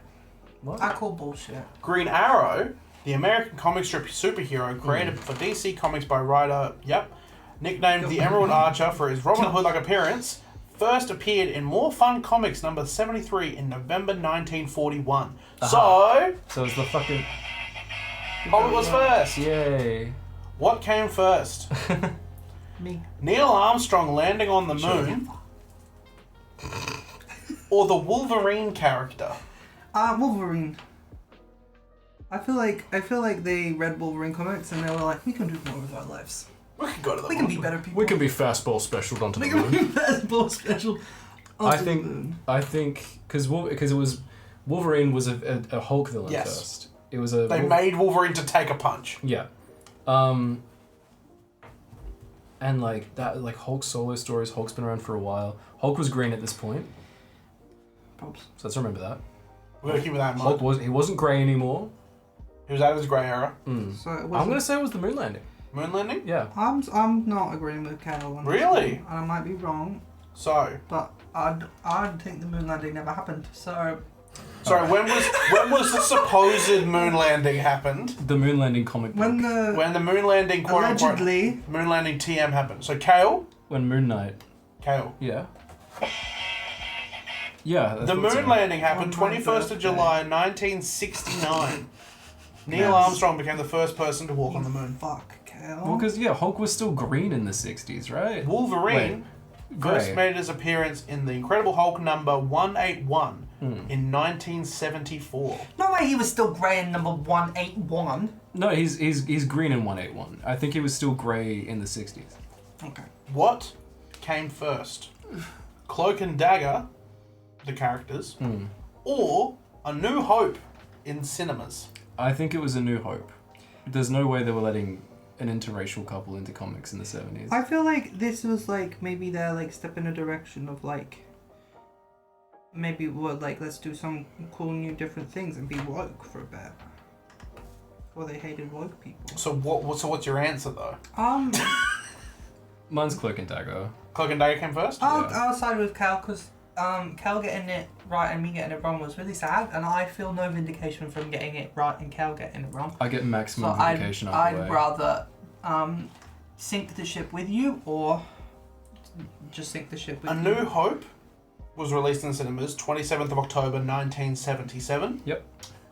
B: What?
C: I call bullshit.
A: Green Arrow, the American comic strip superhero created for DC Comics by writer, nicknamed the Emerald Archer for his Robin Hood-like appearance, first appeared in More Fun Comics number 73 in November 1941. So,
B: So it's the fucking
A: Hobbit was first.
B: yay.
A: What came first?
C: Me.
A: Neil Armstrong landing on the moon or the Wolverine character?
C: Wolverine. I feel like they read Wolverine comics and they were like, we can do more with our lives.
A: We could go to the
C: We can be
A: moon.
C: better people.
B: We can be fastball special onto
C: We
B: the
C: can be
B: moon.
C: basketball special.
B: I
C: onto the moon.
B: think because it was Wolverine was a Hulk villain
A: Yes.
B: first. It was a
A: They made Wolverine to take a punch.
B: yeah, and like that like Hulk solo stories. Hulk's been around for a while. Hulk was green at this point,
C: Props.
B: so let's remember that.
A: We're gonna keep that in
B: Hulk
A: mind.
B: he wasn't grey anymore.
A: He was out of his grey era.
B: Mm.
C: So it
B: I'm
C: wasn't-
B: gonna say it was the moon landing.
A: Moon landing?
B: Yeah.
C: I'm not agreeing with Kael on this
A: Really?
C: one, and I might be wrong,
A: So,
C: but I'd think the moon landing never happened. So
A: sorry, when was the supposed moon landing happened?
B: The moon landing comic book.
A: When the moon landing, quote unquote,
C: allegedly,
A: moon landing TM happened. So, Kael?
B: When Moon Knight.
A: Kael.
B: Yeah. Yeah. I
A: The
B: thought
A: moon
B: so.
A: landing happened
C: On my
A: 21st of
C: birthday.
A: July 1969. Neil
C: Yes.
A: Armstrong became the first person to walk on the moon.
C: fuck Kael.
B: Well, because yeah, Hulk was still green in the '60s, right?
A: Wolverine first
B: Grey.
A: made his appearance in the Incredible Hulk number 181
B: Hmm.
A: in 1974.
C: No way he was still grey in number 181.
B: No, he's green in 181. I think he was still grey in the '60s.
C: Okay.
A: What came first? Cloak and Dagger the characters,
B: Hmm.
A: or A New Hope in cinemas?
B: I think it was A New Hope. There's no way they were letting an interracial couple into comics in the 70s.
C: I feel like this was like maybe they're like step in a direction of like maybe let's do some cool new different things and be woke for a bit. Or they hated woke people.
A: So what's your answer though?
B: Mine's Cloak and Dagger.
A: Cloak and Dagger came first?
C: I'll side with Kael because Kael getting it right and me getting it wrong was really sad, and I feel no vindication from getting it right and Kael getting it wrong.
B: I get maximum
C: So
B: vindication either way.
C: I'd rather sink the ship with you or just sink the ship with
A: A
C: you.
A: New Hope was released in cinemas 27th of October 1977.
B: Yep.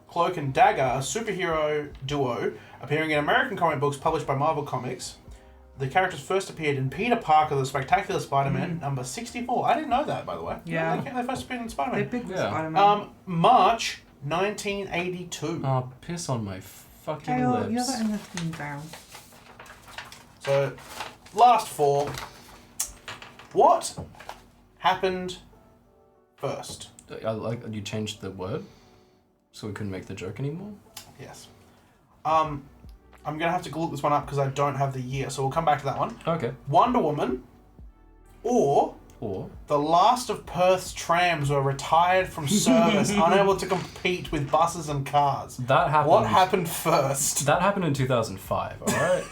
A: Cloak and Dagger, a superhero duo appearing in American comic books published by Marvel Comics. The characters first appeared in Peter Parker, the Spectacular Spider-Man, number 64. I didn't know that, by the way.
C: Yeah.
A: They first appeared in
C: They
A: Spider-Man.
C: picked
B: Yeah.
C: Spider-Man.
A: March 1982.
B: Oh, piss on my fucking
C: Kael, you're
B: lips.
C: letting the thing down.
A: So, last four. What happened first?
B: I like you changed the word, so we couldn't make the joke anymore.
A: Yes. I'm gonna have to look this one up because I don't have the year, so we'll come back to that one.
B: Okay.
A: Wonder Woman, or the last of Perth's trams were retired from service, unable to compete with buses and cars.
B: That happened.
A: What happened first?
B: That happened in 2005. All right.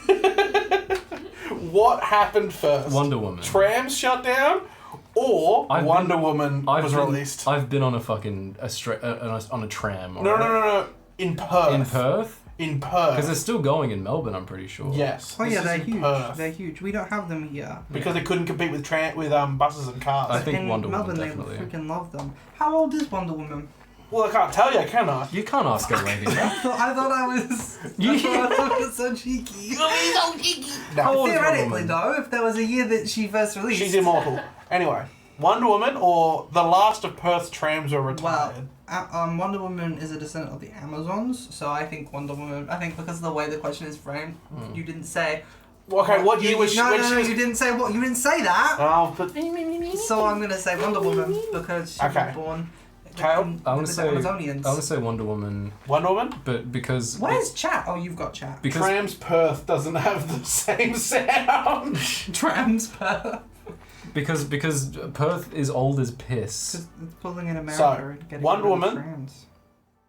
A: What happened first?
B: Wonder Woman.
A: Trams shut down, or Wonder Woman was released.
B: I've been on a fucking on a tram.
A: No. In Perth.
B: In Perth.
A: In Perth.
B: Because they're still going in Melbourne, I'm pretty sure.
A: Yes.
C: Oh yeah,
A: This
C: they're
A: is in
C: huge.
A: Perth.
C: They're huge. We don't have them here.
A: Because they couldn't compete with buses and cars.
B: I think
C: In
B: Wonder Woman
C: Melbourne,
B: definitely.
C: they freaking love them. How old is Wonder Woman?
A: Well, I can't tell you, can I?
B: You can't ask a lady that.
C: I thought I was. I thought I was so cheeky.
A: No.
B: How old is Wonder
C: Theoretically,
B: Woman?
C: though, if there was a year that she first released.
A: She's immortal. Anyway, Wonder Woman or the last of Perth's trams were retired.
C: Wonder Woman is a descendant of the Amazons, so I think Wonder Woman. I think because of the way the question is framed, you didn't say.
A: Okay, what year was she?
C: No,
A: when
C: no,
A: she
C: no,
A: was...
C: you didn't say what. You didn't say that.
A: Oh, but
C: So I'm gonna say Wonder Woman because she
A: Okay.
C: was born.
A: Kael?
B: I'm gonna
C: with
B: say.
C: the
B: I'm
C: Amazonians.
B: gonna say Wonder Woman,
A: Wonder Woman?
B: but because.
C: Where's chat? Oh, you've got chat.
B: Because
A: Trams Perth doesn't have the same sound.
C: Trams per.
B: because Perth is old as piss.
C: Because it's pulling in America
A: So,
C: and getting
A: Wonder
C: rid of
A: Woman.
C: trans.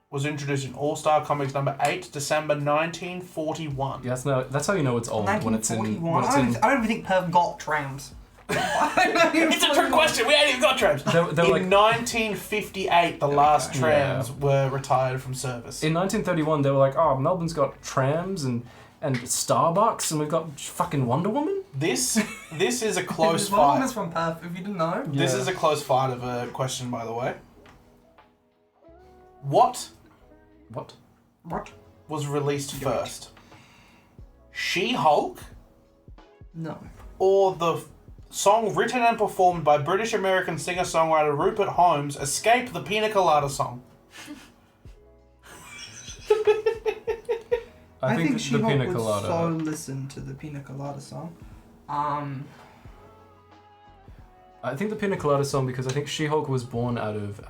A: Was introduced in All-Star Comics number 8, December 1941.
B: Yeah, that's how you know it's old when it's in.
C: 1941. I don't even think Perth got trams.
A: It's a trick question. We ain't even got trams.
B: They were like
A: In 1958, the last
B: Yeah.
A: trams were retired from service.
B: in 1931, they were like, oh, Melbourne's got trams and Starbucks, and we've got fucking Wonder Woman.
A: This is a close
C: Wonder
A: fight.
C: Woman's from Perth, if you didn't know.
A: This
B: Yeah.
A: is a close fight of a question, by the way. What
B: What?
C: What?
A: was released first? She-Hulk
C: No.
A: or the song written and performed by British-American singer-songwriter Rupert Holmes, Escape the Pina Colada Song?
B: I think
C: she
B: the Pina
C: would
B: Colada.
C: so listen to the Pina Colada song.
B: I think the Pina Colada song because I think She-Hulk was born out of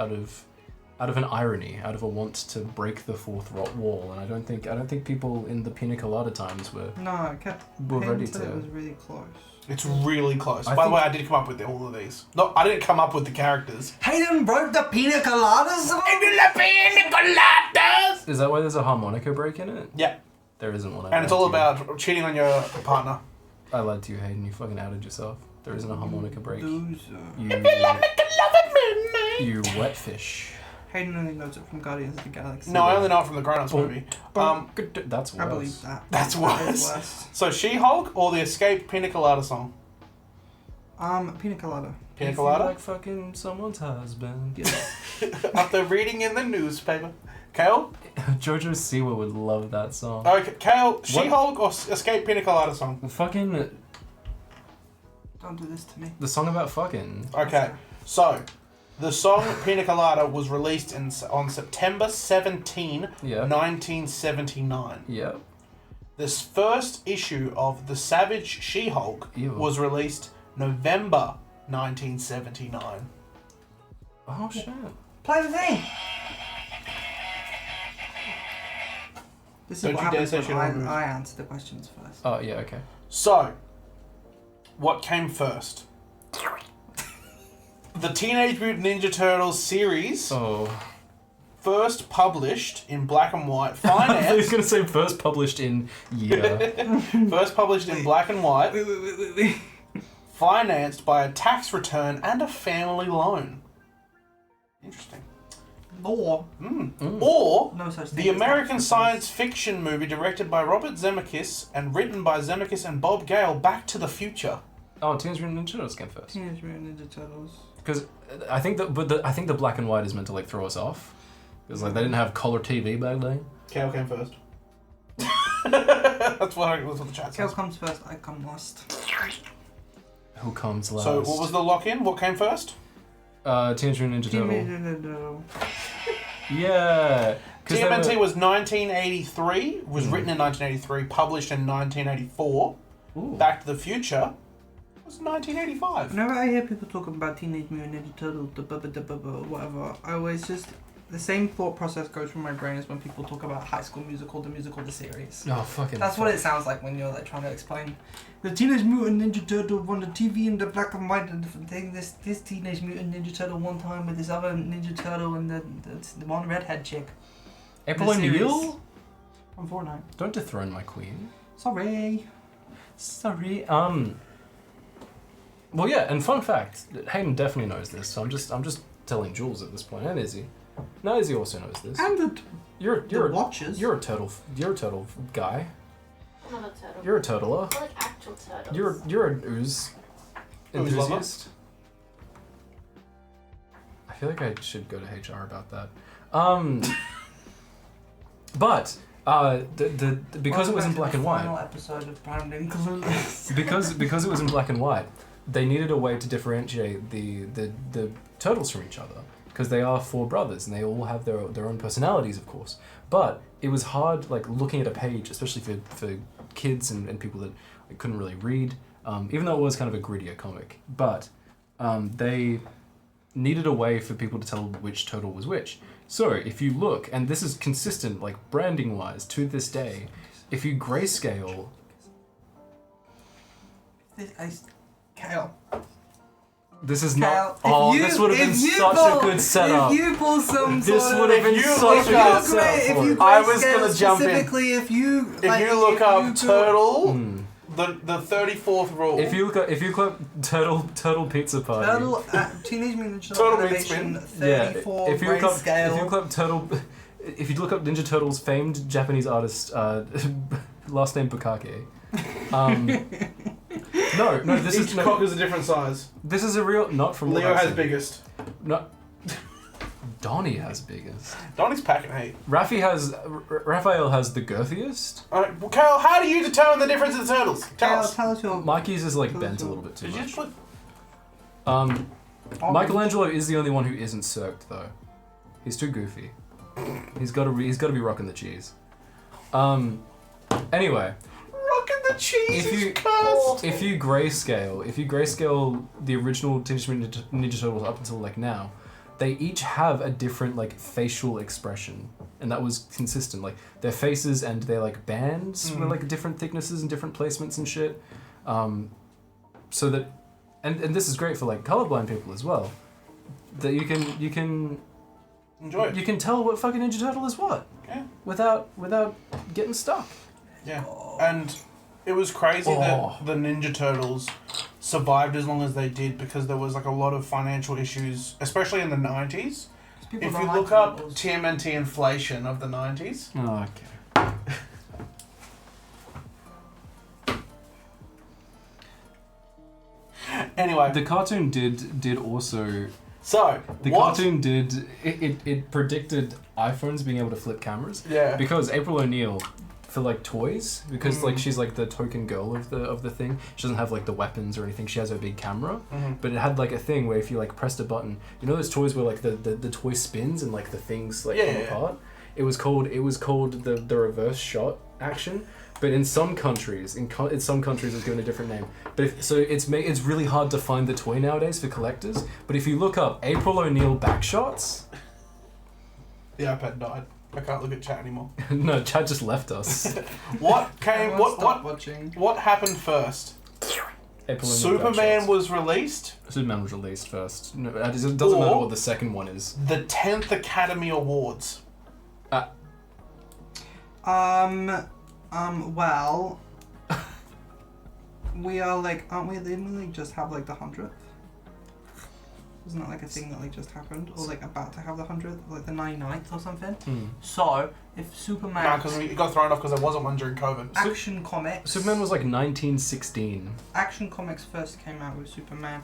B: an irony, out of a want to break the fourth wall, and I don't think people in the Pina Colada times were
C: No, I kept.
B: ready
C: Hayden said
B: to.
C: It was really close.
A: It's really close.
B: I
A: By the
B: think-
A: way, I did come up with all of these. No, I didn't come up with the characters.
C: Hayden wrote the Pina Colada song.
B: Is that why there's a harmonica break in it?
A: Yeah,
B: There isn't one. I
A: and it's
B: lied
A: all
B: to you.
A: about cheating on your partner.
B: I lied to you, Hayden. You fucking outed yourself. There isn't a harmonica break.
C: Loser.
B: You wet fish.
C: Hayden only knows it from Guardians of the Galaxy.
A: No, I only know it from the Grown Ups movie.
B: That's worse.
C: I believe that.
A: That's
C: That is
A: worse. So She-Hulk or the Escape Pina Colada song?
C: Pina Colada.
A: Pina
B: If you
A: Colada?
B: like fucking someone's husband.
A: After reading in the newspaper. Kael?
B: Jojo Siwa would love that song.
A: Okay, Kael, She-Hulk or Escape Pina Colada song?
B: Fucking
C: Don't do this to me.
B: the song about fucking.
A: Okay, so the song Pina Colada was released on September 17,
B: Yeah.
A: 1979.
B: Yep.
A: This first issue of The Savage She-Hulk
B: Ew.
A: was released November 1979.
B: Oh shit.
C: Play the thing! This is
A: Don't
C: what
A: you dare
C: happens
A: say
C: when
A: shit on Ruth.
C: I answer the questions first.
B: Oh yeah, okay.
A: So, what came first? The Teenage Mutant Ninja Turtles series,
B: Oh.
A: first published in black and white,
B: I was
A: financed.
B: gonna say first published in year.
A: First published in black and white, financed by a tax return and a family loan. Interesting.
C: Law.
A: Or
C: No such thing
A: the
C: as
A: American
C: tax
A: science fiction movie directed by Robert Zemeckis and written by Zemeckis and Bob Gale, Back to the Future.
B: Oh, Teenage Mutant Ninja Turtles came first.
C: Teenage Mutant Ninja Turtles.
B: Because I think I think the black and white is meant to like throw us off. Because like they didn't have color TV back then.
A: Kael came first. that's what the chat
C: Kael
A: says.
C: comes first, I come last.
B: Who comes last?
A: So what was the lock-in? What came first?
B: Teenage Mutant Ninja Turtle.
C: Teenage Mutant Ninja Turtle.
B: Yeah. 'Cause they
A: TMNT
B: were-
A: was 1983, was written in 1983, published in 1984.
B: Ooh.
A: Back to the Future was 1985.
C: Whenever I hear people talking about Teenage Mutant Ninja Turtles, whatever, I always just... The same thought process goes through my brain as when people talk about High School Musical, the series.
B: Oh fucking.
C: That's what it sounds like when you're like trying to explain the Teenage Mutant Ninja Turtle on the TV and the black and white and different thing. This Teenage Mutant Ninja Turtle one time with this other Ninja Turtle and the one redhead chick.
B: April
C: The series.
B: O'Neil.
C: From Fortnite.
B: Don't dethrone my queen.
C: Sorry.
B: Sorry. Well, yeah, and fun fact, Hayden definitely knows this, so I'm just telling Jules at this point, and Izzy. No, Izzy also knows this.
C: And
B: You're
C: the watchers.
B: You're a turtle guy.
D: I'm not a turtle.
B: You're a turtler.
D: I like actual turtles.
B: You're an ooze
A: Ooze lover?
B: enthusiast. I feel like I should go to HR about that. But because it was in black and
C: Final
B: white.
C: episode of Brandon Clueless.
B: because it was in black and white, they needed a way to differentiate the turtles from each other. Because they are four brothers and they all have their own personalities, of course. But it was hard, like looking at a page, especially for kids and people that couldn't really read. Even though it was kind of a grittier comic, but they needed a way for people to tell which turtle was which. So if you look, and this is consistent, like branding wise, to this day, if you grayscale.
C: Kael.
B: This is
C: Kael,
B: not. Oh, this would have been such a good setup.
C: If you pull some
B: This
C: sort
B: would
C: of...
B: have been
A: you
B: such
A: look
B: a good
A: up-
B: setup.
C: If
B: for
C: you
B: it.
A: I was
C: grayscale
A: gonna jump in.
C: specifically, if you
A: look up
C: Google-
A: turtle,
B: Hmm.
A: the 34th rule.
B: If you look up turtle pizza party.
C: Turtle Teenage Mutant Ninja
A: Turtle
C: Turtle
A: Meat
C: Animation
A: Spin.
C: 34
B: if you look up
C: grayscale.
B: turtle, if you look up Ninja Turtles famed Japanese artist last name Bukake. No, this
A: Each
B: is
A: cock is a different size.
B: this is a real not from what
A: Leo
B: I've
A: has
B: seen.
A: biggest.
B: No, Donnie has biggest.
A: Donnie's packing heat.
B: Raphael has the girthiest.
A: Alright, well, Kael, how do you determine the difference in the turtles? Tell us.
C: Tell us your...
B: Mikey's is like bent a little bit too
A: Did you
B: much.
A: just put...
B: Michelangelo is the only one who isn't circed though. He's too goofy. He's got to be rocking the cheese. Anyway,
A: Rocking the cheese
B: if you
A: is cursed.
B: if you grayscale the original Teenage Mutant Ninja Turtles up until like now, they each have a different like facial expression, and that was consistent. Like their faces and their like bands were like different thicknesses and different placements and shit. So that, and this is great for like colorblind people as well. That you can
A: Enjoy it.
B: you can tell what fucking Ninja Turtle is what.
A: Yeah.
B: Without getting stuck.
A: Yeah. And it was crazy that the Ninja Turtles survived as long as they did because there was like a lot of financial issues, especially in the 90s.
C: People
A: If
C: don't
A: you
C: like
A: look up
C: turtles.
A: TMNT inflation of the 90s,
B: Oh, okay.
A: anyway,
B: The cartoon did also.
A: so
B: The
A: what?
B: cartoon did it predicted iPhones being able to flip cameras
A: Yeah.
B: because April O'Neil for like toys because like she's like the token girl of the thing. She doesn't have like the weapons or anything. She has her big camera, but it had like a thing where if you like pressed a button, you know those toys where like the toy spins and like the things like come apart. It was called the reverse shot action. but in some countries, in some countries it's given a different name. But it's really hard to find the toy nowadays for collectors. But if you look up April O'Neil backshots,
A: The iPad died. I can't look at chat anymore.
B: no, Chad just left us.
A: What came?
C: Stop watching.
A: What happened first?
B: April O'Neil
A: Superman
B: backshots.
A: was released.
B: Superman was released first. No, it doesn't matter what the second one is.
A: The 10th Academy Awards.
C: Well, we are like, aren't we? Didn't we like just have like the 100th? Isn't that like a thing that like just happened, or like about to have the 100th, like the 99th or something? So if Superman,
A: No, because it got thrown off because there wasn't one during COVID.
C: Action Comics,
B: Superman was like 1916.
C: Action Comics first came out with Superman.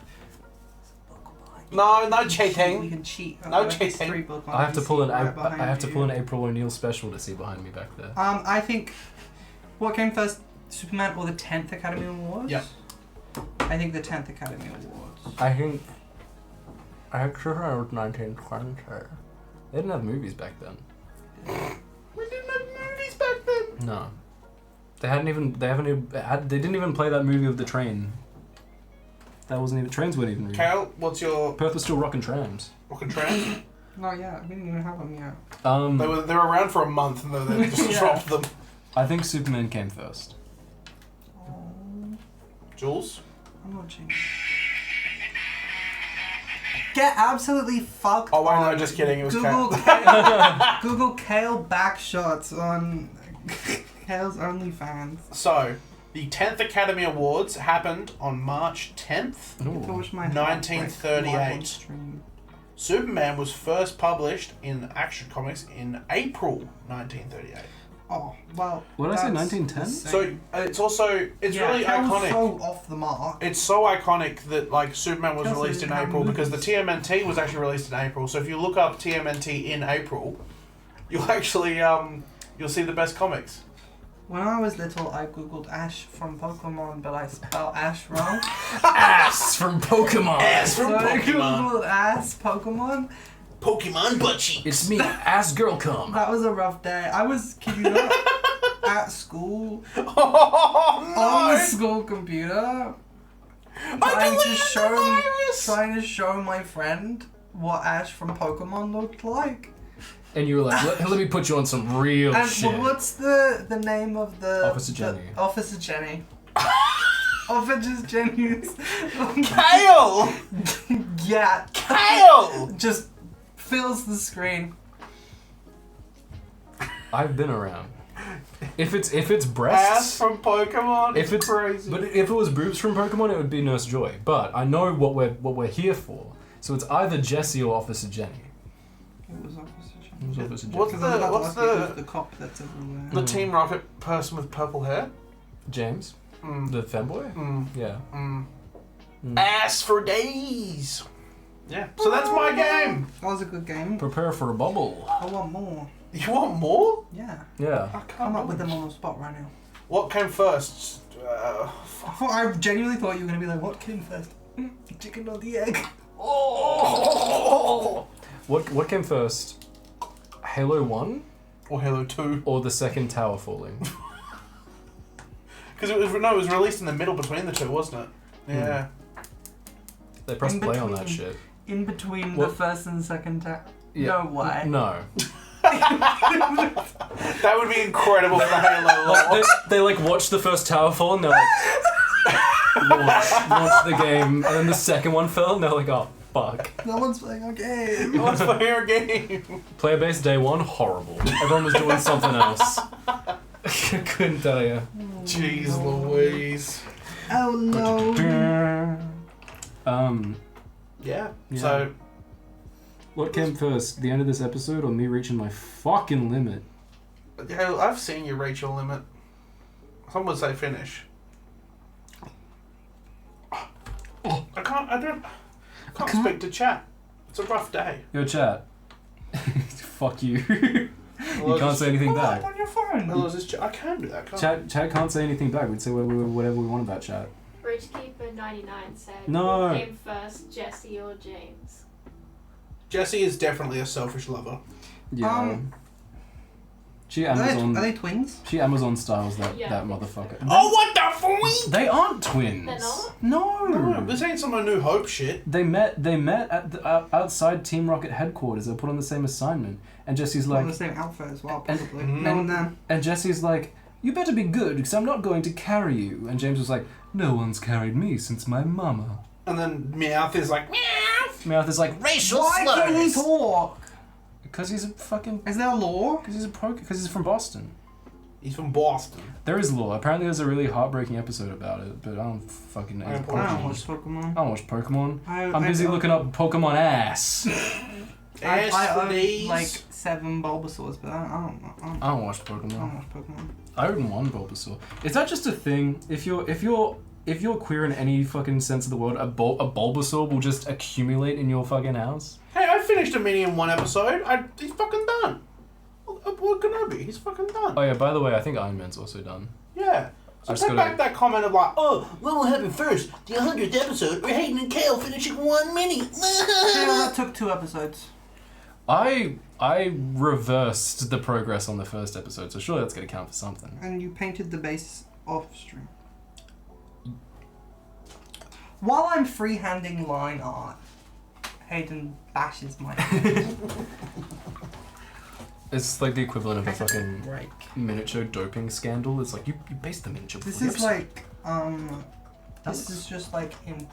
A: No
C: We
A: cheating.
C: can cheat.
A: No
C: It's
A: cheating.
C: 3 book on
B: I have to pull an
C: right behind
B: I have to
C: you.
B: pull an April O'Neil special to see behind me back there.
C: I think what came first, Superman or the 10th Academy Awards?
A: Yep.
C: I think the 10th Academy Awards.
B: I think Superman was 1920. They didn't have movies back then.
A: We didn't have movies back then.
B: No, they didn't even play that movie of the train. That wasn't even trains weren't even real.
A: Kael, what's your
B: Perth was still rocking trams.
A: rockin' trams?
C: No, yeah, we didn't even have them yet.
A: They were around for a month and then they just
C: Yeah.
A: dropped them.
B: I think Superman came first.
C: Oh,
A: Jules?
C: I'm watching. Get absolutely fucked.
A: Oh wait, no,
C: on
A: just kidding. It was
C: Google
A: Kael.
C: Google Kael backshots on Kael's OnlyFans.
A: So, the 10th Academy Awards happened on March 10th.
C: I
B: Ooh.
C: wish my
A: 1938.
C: live on stream.
A: Superman was first published in Action Comics in April 1938.
C: Oh well.
B: What did I say,
C: that's
B: 1910?
C: the
A: So
C: same.
A: it's
C: Yeah,
A: really
C: Kael's
A: iconic.
C: so off the mark.
A: It's so iconic that like Superman was
C: Kael's
A: released in
C: didn't have
A: April because the
C: movies.
A: TMNT was actually released in April. So if you look up TMNT in April, you'll actually you'll see the best comics.
C: When I was little, I googled Ash from Pokemon, but I spelled Ash wrong.
B: Ass from Pokemon.
A: Ass from
C: So I
A: Pokemon.
C: googled Ass Pokemon.
A: Pokemon butt cheeks.
B: It's me, ass girl cum.
C: That was a rough day. I was, kid you not, at school
A: Oh
C: on the
A: no!
C: school computer,
A: I deleted the virus!
C: trying to show my friend what Ash from Pokemon looked like.
B: And you were like, let me put you on some real
C: And
B: shit.
C: what's the name of the
B: Officer Jenny.
C: Officer Jenny. Officer Jenny's
A: Kael!
C: yeah,
A: Kael!
C: just fills the screen.
B: I've been around. If it's
A: Ass
B: breasts,
A: from Pokemon.
B: if it's
A: crazy.
B: but if it was boobs from Pokemon, it would be Nurse Joy. But I know what we're here for. So it's either Jessie or Officer Jenny.
C: It was Officer Jenny.
B: It was Officer Jenny.
A: What's the
C: the cop that's everywhere?
A: the Team Rocket person with purple hair?
B: James, the femboy. Yeah.
A: Ass for days. Yeah. So that's my game.
C: That was a good game.
B: Prepare for a bubble.
C: I want more.
A: You want more?
C: Yeah.
B: Yeah.
A: I can't.
C: I'm up with them on the spot right now.
A: What came first?
C: I genuinely thought you were gonna be like, what came first? The chicken or the egg?
A: Oh.
B: What came first? Halo 1
A: Or Halo 2.
B: or the second tower falling?
A: Because it was released in the middle between the two, wasn't it? Yeah.
B: They pressed
C: In
B: play on that
C: between.
B: shit.
C: In between
B: What?
C: the first and second tag.
B: Yeah.
C: No way.
B: No.
A: That would be incredible for Halo lore.
B: They like watch the first tower fall and they're like launch the game, and then the second one fell and they're like, oh fuck.
C: No one's playing our game.
A: What's for your game?
B: Player base day 1, horrible. Everyone was doing something else. Couldn't tell you.
A: Jeez Louise.
C: Oh no.
A: Yeah.
B: Yeah.
A: So,
B: What came first, the end of this episode or me reaching my fucking limit?
A: yeah, I've seen you reach your limit. Some would say finish. I can't speak to chat. It's a rough day.
B: Yo, chat. Fuck you. You can't say anything back.
C: On your phone.
A: Hello, is this I can do that, can't I?
B: Chat can't say anything back. We'd say whatever we want about chat.
D: Bridgekeeper99 said,
B: No.
D: who came first, Jesse or James?
A: Jesse is definitely a selfish lover.
B: Yeah. She
C: Are
B: Amazon.
C: they twins?
B: She Amazon styles that
D: Yeah,
B: that
D: I think
B: motherfucker.
A: Oh, what the fuck?
B: They aren't twins.
D: They're not?
B: No.
A: This ain't some New Hope shit.
B: They met at the outside Team Rocket headquarters. They put on the same assignment, and Jesse's
C: Like,
B: like,
C: the same outfit as well,
B: and-
C: probably.
A: Mhm.
C: Knowing them.
B: and Jesse's like, you better be good because I'm not going to carry you. And James was like, no one's carried me since my mama.
A: And then Meowth is like, meow.
B: Meowth is like, racial
C: Why can he talk?
B: because he's a fucking,
C: Is there a law?
B: because he's from Boston.
A: He's from Boston.
B: There is law. Apparently, there's a really heartbreaking episode about it, but I don't fucking know.
A: I don't
C: I don't
A: Pokemon.
C: watch Pokemon.
B: I don't watch Pokemon. I'm
C: I
B: busy
C: don't-
B: looking up Pokemon ass.
C: I own
A: These.
C: like 7 Bulbasaurs, but I don't know.
B: I don't watch
C: I don't
B: Pokemon.
C: watch Pokemon.
B: I own one Bulbasaur. Is that just a thing? If you're queer in any fucking sense of the word, a Bulbasaur will just accumulate in your fucking house?
A: Hey, I finished a mini in one episode. He's fucking done. What Kenobi? He's fucking done.
B: Oh yeah, by the way, I think Iron Man's also done.
A: Yeah. So
B: I just
A: take
B: gotta-
A: back that comment of like, oh, what will happen first? The 100th episode, or Hayden and Kael finishing one mini?
C: Yeah, that took 2 episodes.
B: I reversed the progress on the first episode, so surely that's gonna count for something.
C: And you painted the base off stream. While I'm freehanding line art, Hayden bashes my head.
B: It's like the equivalent of a fucking
C: Break.
B: miniature doping scandal. It's like you based the miniature.
C: This
B: before the
C: is
B: episode.
C: like, this is just like in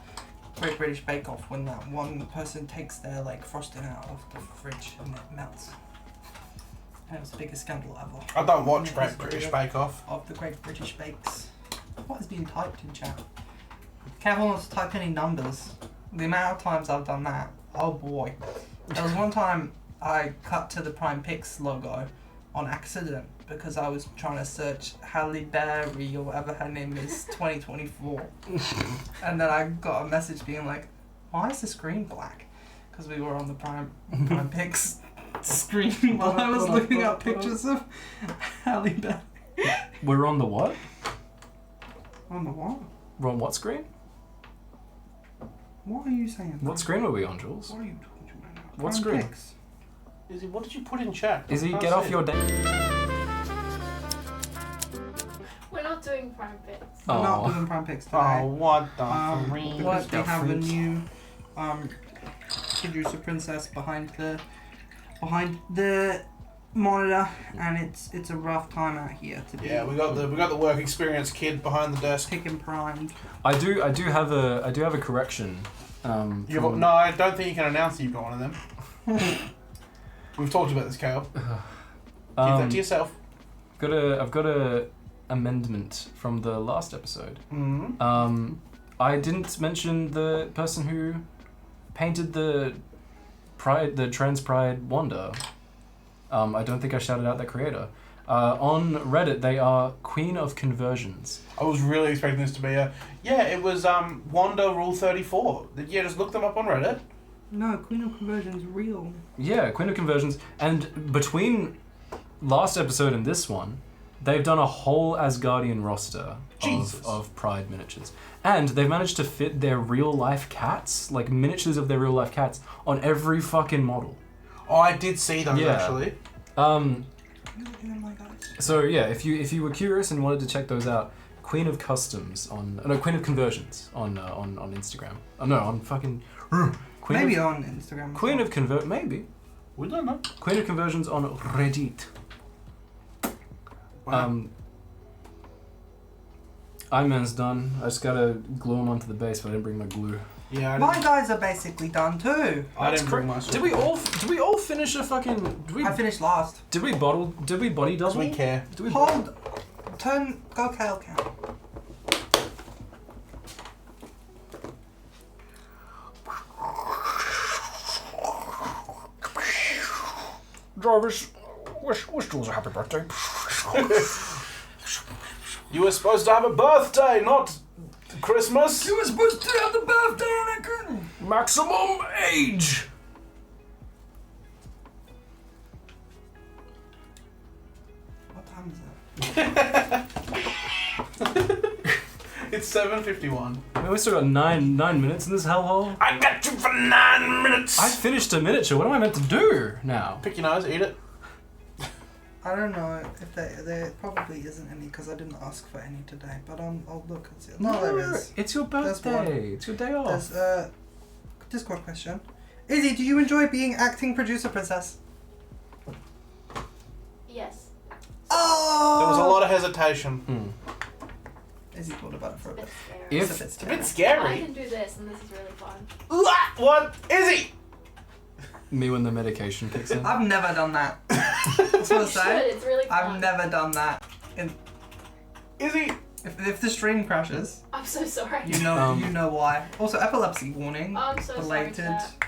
C: Great British Bake Off when that one person takes their like frosting out of the fridge and it melts. And it was the biggest scandal ever.
A: I don't watch
C: Yeah,
A: Great
C: it's
A: British
C: real.
A: Bake Off.
C: Of the Great British Bakes. What is being typed in chat? Kael wants to type any numbers. The amount of times I've done that, oh boy. There was one time I cut to the Prime Pix logo on accident because I was trying to search Halle Berry or whatever her name is 2024. And then I got a message being like, why is the screen black? Because we were on the Prime Pix screen while I was looking up pictures of Halle Berry.
B: We're on the what?
C: On the what?
B: We're on what screen?
C: What are you saying?
B: What screen were we on, Jules?
C: What are you talking about now?
B: What
C: Prime
B: screen?
C: Pix.
A: Izzy, what did you put in chat?
B: Izzy,
A: I
B: get
A: can't
B: off
A: see
B: your
A: it.
B: day.
D: We're not doing Prime Pits.
C: We're
B: Aw.
C: not doing Prime Pix today.
A: Oh, what the freak?
C: Because they have a
B: freak.
C: new producer princess behind the monitor, and it's a rough time out here to be
A: Yeah, we got the work experience kid behind the desk.
C: picking primed.
B: I do have a correction.
A: No, I don't think you can announce that you've got one of them. We've talked about this, Kael. Keep that to yourself.
B: I've got a amendment from the last episode.
A: Mm-hmm.
B: I didn't mention the person who painted the trans pride Wanda. I don't think I shouted out that creator. On Reddit, they are Queen of Conversions.
A: I was really expecting this to be it was Wanda Rule 34. Yeah, just look them up on Reddit.
C: No, Queen of Conversion's real.
B: Yeah, Queen of Conversions. And between last episode and this one, they've done a whole Asgardian roster
A: Jesus.
B: of Pride miniatures. And they've managed to fit their real life cats, like miniatures of their real life cats, on every fucking model.
A: Oh, I did see those
B: Yeah.
A: actually.
B: So yeah, if you were curious and wanted to check those out, Queen of Conversions on Instagram. Oh no, on fucking
C: Maybe on Instagram.
B: Maybe
A: We don't know.
B: Queen of Conversions on Reddit.
A: Wow.
B: Iron Man's done. I just gotta glue him onto the base, but I didn't bring my glue.
A: Yeah, I
C: My
A: didn't,
C: guys are basically done too.
A: I didn't bring my
B: Did we all finish a fucking?
C: I finished last.
B: Did we body
A: Does
B: double?
A: we care?
B: Did we
C: Hold. Turn. Go Kael count.
B: Jarvis, wish Jules a happy birthday.
A: You were supposed to have a birthday, not Christmas.
C: You were supposed to have the birthday on it.
B: Maximum age.
C: What time is it?
A: It's 7:51.
B: We still got nine minutes in this hellhole.
A: I got you for 9 minutes.
B: I finished a miniature. What am I meant to do now?
A: Pick your nose, eat it.
C: I don't know if there probably isn't any because I didn't ask for any today. But I'll look and see. No, there is.
B: It's your birthday. It's your day off.
C: There's a Discord question. Izzy, do you enjoy being acting producer princess?
D: Yes.
C: Oh!
A: There was a lot of hesitation.
C: Izzy thought about it for a bit.
B: If
C: It's
A: It's a bit
D: I
A: scary.
D: can do this, and this is really fun.
A: What? Izzy!
B: me when the medication kicks in.
C: I've never done that. That's what
D: You
C: I'm
D: should.
C: saying.
D: It's really fun.
C: I've never done that.
A: Izzy!
C: If the stream crashes,
D: I'm so sorry.
C: you know why. Also, epilepsy warning.
D: I'm so sorry.
C: Related.
D: Chat.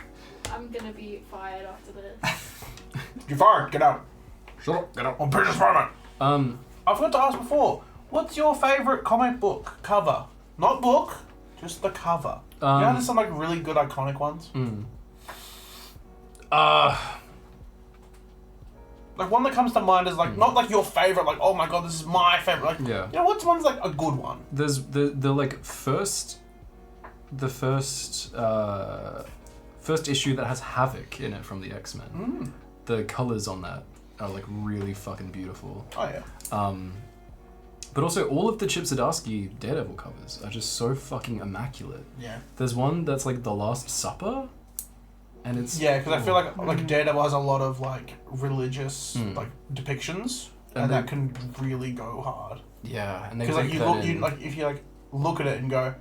D: I'm gonna be fired after this.
A: You're fired. Get out. Shut up. Get out. I'm British Fireman. I forgot to ask before. What's your favourite comic book cover? Not book, just the cover. You know, there's some like really good iconic ones. Like one that comes to mind is like not like your favourite, like oh my god, this is my favourite. Like
B: Yeah.
A: you know what's one's like a good one?
B: There's the like first issue that has Havoc in it from the X-Men. The colours on that are like really fucking beautiful.
A: Oh yeah.
B: But also all of the Chip Zdarsky Daredevil covers are just so fucking immaculate.
A: Yeah.
B: There's one that's like The Last Supper, and it's
A: Yeah, because I feel like Daredevil has a lot of like religious like depictions, and that can really go hard.
B: Yeah, and they
A: Because like
B: take
A: you
B: that
A: look,
B: in.
A: you like if you like look at it and go,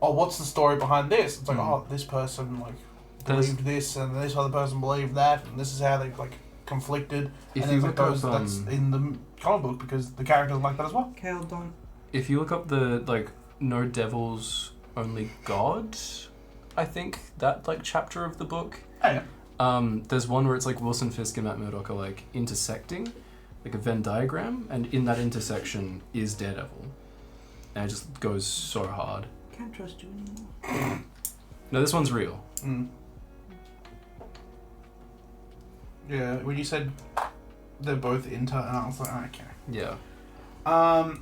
A: oh, what's the story behind this? It's like oh, this person like believed this, and this other person believed that, and this is how they like conflicted.
B: If
A: and
B: you
A: then like
B: look
A: those
B: up,
A: that's in the comic book because the characters like that as well.
C: Kael, don't.
B: If you look up the like No Devils Only God, I think that like chapter of the book.
A: Oh, yeah.
B: There's one where it's like Wilson Fisk and Matt Murdock are like intersecting, like a Venn diagram, and in that intersection is Daredevil, and it just goes so hard.
C: Can't trust you anymore.
B: No, this one's real.
A: Yeah, when you said they're both into, and I was like, okay.
B: Yeah.
A: Oh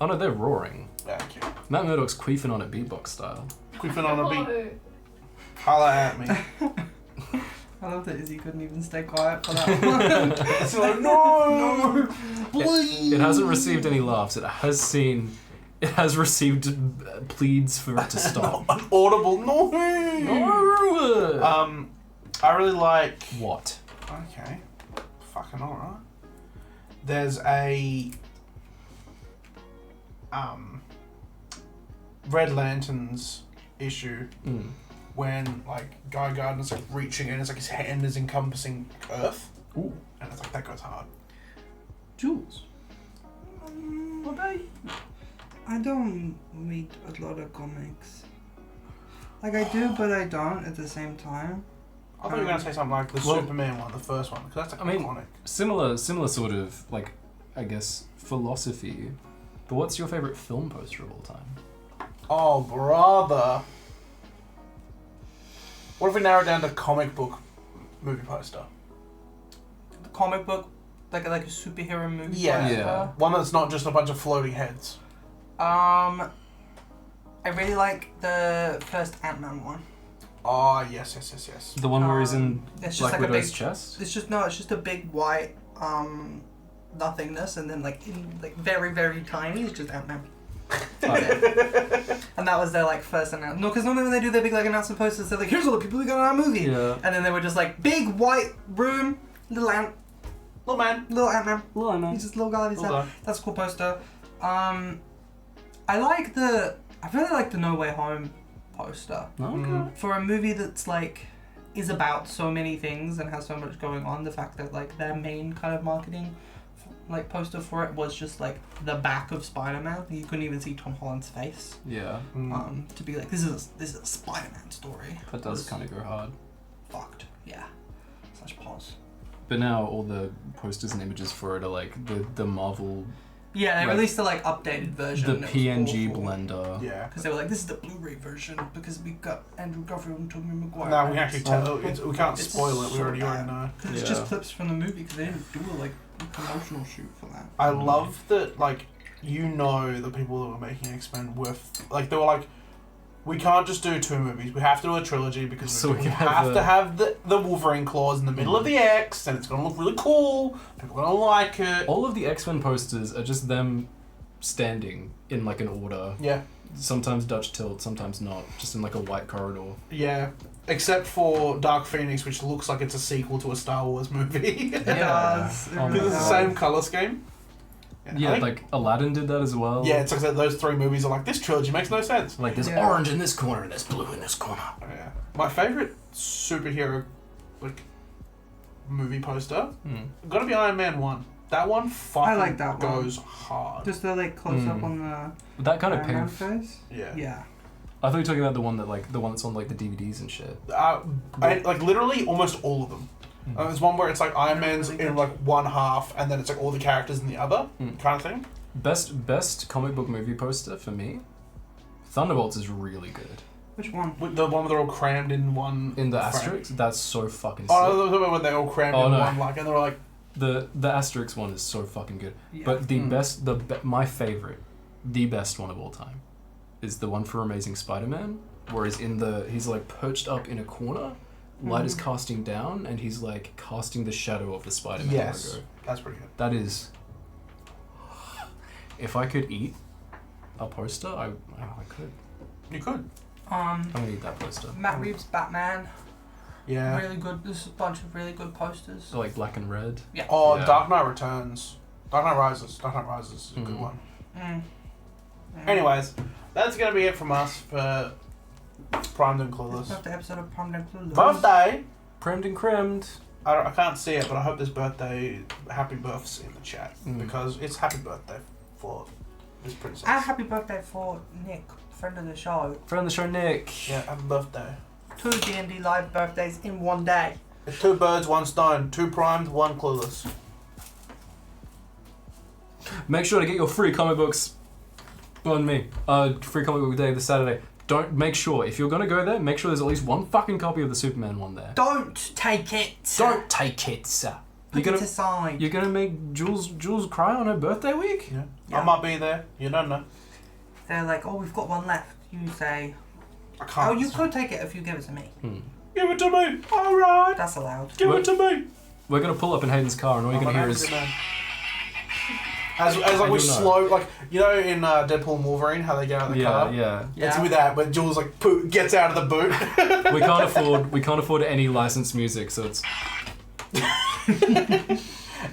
B: no, they're roaring.
A: okay.
B: Matt Murdock's queefing on it beatbox style.
A: Quiffing on a beat.
D: No.
A: Holla at me.
C: I love that Izzy couldn't even stay quiet for that one.
A: It's like, no, please.
B: It hasn't received any laughs. It has received pleads for it to stop.
A: An audible no.
B: No.
A: I really like.
B: What?
A: Okay. Fucking alright. There's a Red Lanterns issue when like Guy Gardner's like reaching and it's like his hand is encompassing Earth.
B: Ooh.
A: And it's like that goes hard.
B: Jules.
C: What about you? I don't read a lot of comics. Like I do, but I don't at the same time.
A: I thought you were gonna say something like the
B: Well,
A: Superman one, the first one, because that's like iconic.
B: Similar sort of like, I guess, philosophy. But what's your favorite film poster of all time?
A: Oh, brother. What if we narrow it down to comic book movie poster?
C: The comic book, like a superhero movie.
A: Yeah.
C: poster.
B: Yeah.
A: One that's not just a bunch of floating heads.
C: I really like the first Ant-Man one.
A: Oh, yes.
B: The one where he's in
C: It's just
B: Black
C: like a
B: Widow's
C: big
B: chest?
C: It's just a big white nothingness, and then like very very tiny. It's just Ant-Man. And that was their like first announcement. No, because normally when they do their big like announcement posters, they're like, "Here's all the people who got in our movie,"
B: Yeah.
C: and then they were just like big white room, little Ant-Man.
B: Well, I know.
C: He's just a little guy. He's
A: Little guy.
C: that's a cool poster. I really like the No Way Home poster
B: Okay.
C: for a movie that's like is about so many things and has so much going on. The fact that like their main kind of marketing like poster for it was just like the back of Spider-Man. You couldn't even see Tom Holland's face.
B: Yeah.
C: To be like this is a Spider-Man story.
B: That does kind of go hard.
C: Fucked. Yeah. Such pause.
B: But now all the posters and images for it are like the Marvel,
C: Yeah, they
B: Like,
C: released the like updated version.
B: the
C: and it was
B: PNG
C: awful.
B: blender.
A: Yeah.
C: Because they were like, this is the Blu-ray version because we got Andrew Garfield and Tobey Maguire.
A: No, we can actually tell. We can't
C: It's
A: spoil it. We
C: so
A: already
C: bad.
A: know.
C: Because it's
B: Yeah.
C: just clips from the movie because they didn't do a like promotional shoot for that.
A: I love that. Like the people that were making X-Men were like they were like, we can't just do 2 movies. We have to do a trilogy because
B: So
A: we have to have the Wolverine claws in the middle of the X, and it's going to look really cool. People are going to like it.
B: All of the X-Men posters are just them standing in like an order.
A: Yeah.
B: Sometimes Dutch tilt, sometimes not. Just in like a white corridor.
A: Yeah. Except for Dark Phoenix, which looks like it's a sequel to a Star Wars movie.
C: It does. It
B: Oh my
A: Because it's the
B: God.
A: same colour scheme.
B: Yeah,
A: I think-
B: like Aladdin did that as well.
A: Yeah, it's like I said, those 3 movies are like, this trilogy makes no sense.
B: Like there's
C: Yeah.
B: orange in this corner and there's blue in this corner.
A: Oh, yeah. My favourite superhero like movie poster gotta be Iron Man 1. That one fucking
C: like that one.
A: goes hard.
C: Just the like close up on the
B: That kind of
C: Iron Man
B: paved.
C: face.
A: Yeah.
C: Yeah.
B: I thought you were talking about the one that's on like the DVDs and shit.
A: Like literally almost all of them. There's one where it's like Iron Man's in like one half, and then it's like all the characters in the other kind of thing.
B: Best comic book movie poster for me. Thunderbolts is really good.
C: Which one?
A: With the one where they're all crammed in one.
B: In the
A: frame.
B: Asterix, that's so fucking sick.
A: Oh, the one when they're all crammed in
B: no.
A: one, like, and they're like.
B: The Asterix one is so fucking good.
C: Yeah.
B: But the my favorite, the best one of all time, is the one for Amazing Spider-Man, where he's like perched up in a corner, light is casting down, and he's like casting the shadow of the Spider-Man
A: Yes,
B: logo.
A: that's pretty good.
B: That is. If I could eat a poster, I could.
A: You could.
B: I'm gonna eat that poster.
C: Matt Reeves Batman.
A: Yeah.
C: Really good. There's a bunch of really good posters.
B: So like black and red.
C: Yeah.
A: Oh,
B: Yeah.
A: Dark Knight Returns. Dark Knight Rises. Dark Knight Rises is a good one. Anyways, that's gonna be it from us for Primed and Clueless.
C: That's the episode of Primed and Clueless.
A: Birthday.
B: Primed and crimmed.
A: I can't see it, but I hope there's birthday happy births in the chat because it's happy birthday for this princess.
C: And happy birthday for Nick, friend of the show.
B: Friend of the show, Nick.
A: Yeah, happy birthday.
C: 2 D&D live birthdays in one day.
A: It's 2 birds, 1 stone. 2 primed, 1 clueless.
B: Make sure to get your free comic books. On me. Free comic book day this Saturday. Don't make sure if you're gonna go there, make sure there's at least 1 fucking copy of the Superman one there.
C: Don't take it.
B: Don't take it, sir.
C: Put it aside.
B: You're gonna make Jules cry on her birthday week?
A: Yeah.
C: Yeah.
A: I might be there. You don't know.
C: They're like, oh, we've got 1 left. You say,
A: I can't.
C: oh, you could take it if you give it to me.
A: Give it to me. All right.
C: That's allowed.
A: Give
B: What?
A: it to me.
B: We're gonna pull up in Hayden's car and all you're gonna hear is
A: As like we
B: I do know.
A: slow, like, you know in Deadpool and Wolverine, how they get out of the car?
B: yeah.
A: It's
C: Yeah.
A: with that, but Jules like gets out of the boot.
B: We can't afford any licensed music, so it's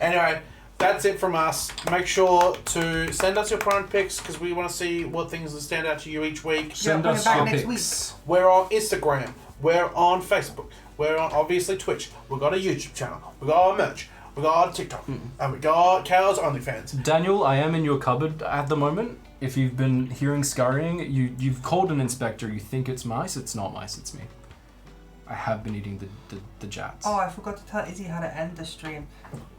A: Anyway, that's it from us. Make sure to send us your prime picks because we want to see what things that stand out to you each week.
B: send
C: bring it
B: us
C: back
B: your
C: next
B: picks.
A: We're on Instagram. We're on Facebook. We're on obviously Twitch. We've got a YouTube channel. We've got our merch. We've got TikTok. And we got Kael's OnlyFans.
B: Daniel, I am in your cupboard at the moment. If you've been hearing scurrying, you've called an inspector. You think it's mice. It's not mice. It's me. I have been eating the jats.
C: Oh, I forgot to tell Izzy how to end the stream.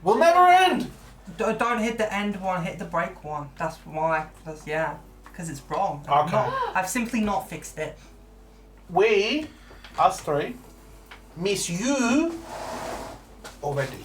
A: We'll never end!
C: Don't hit the end one, hit the break one. That's why. Because it's wrong.
A: Okay.
C: I've simply not fixed it.
A: We, us 3, miss you already.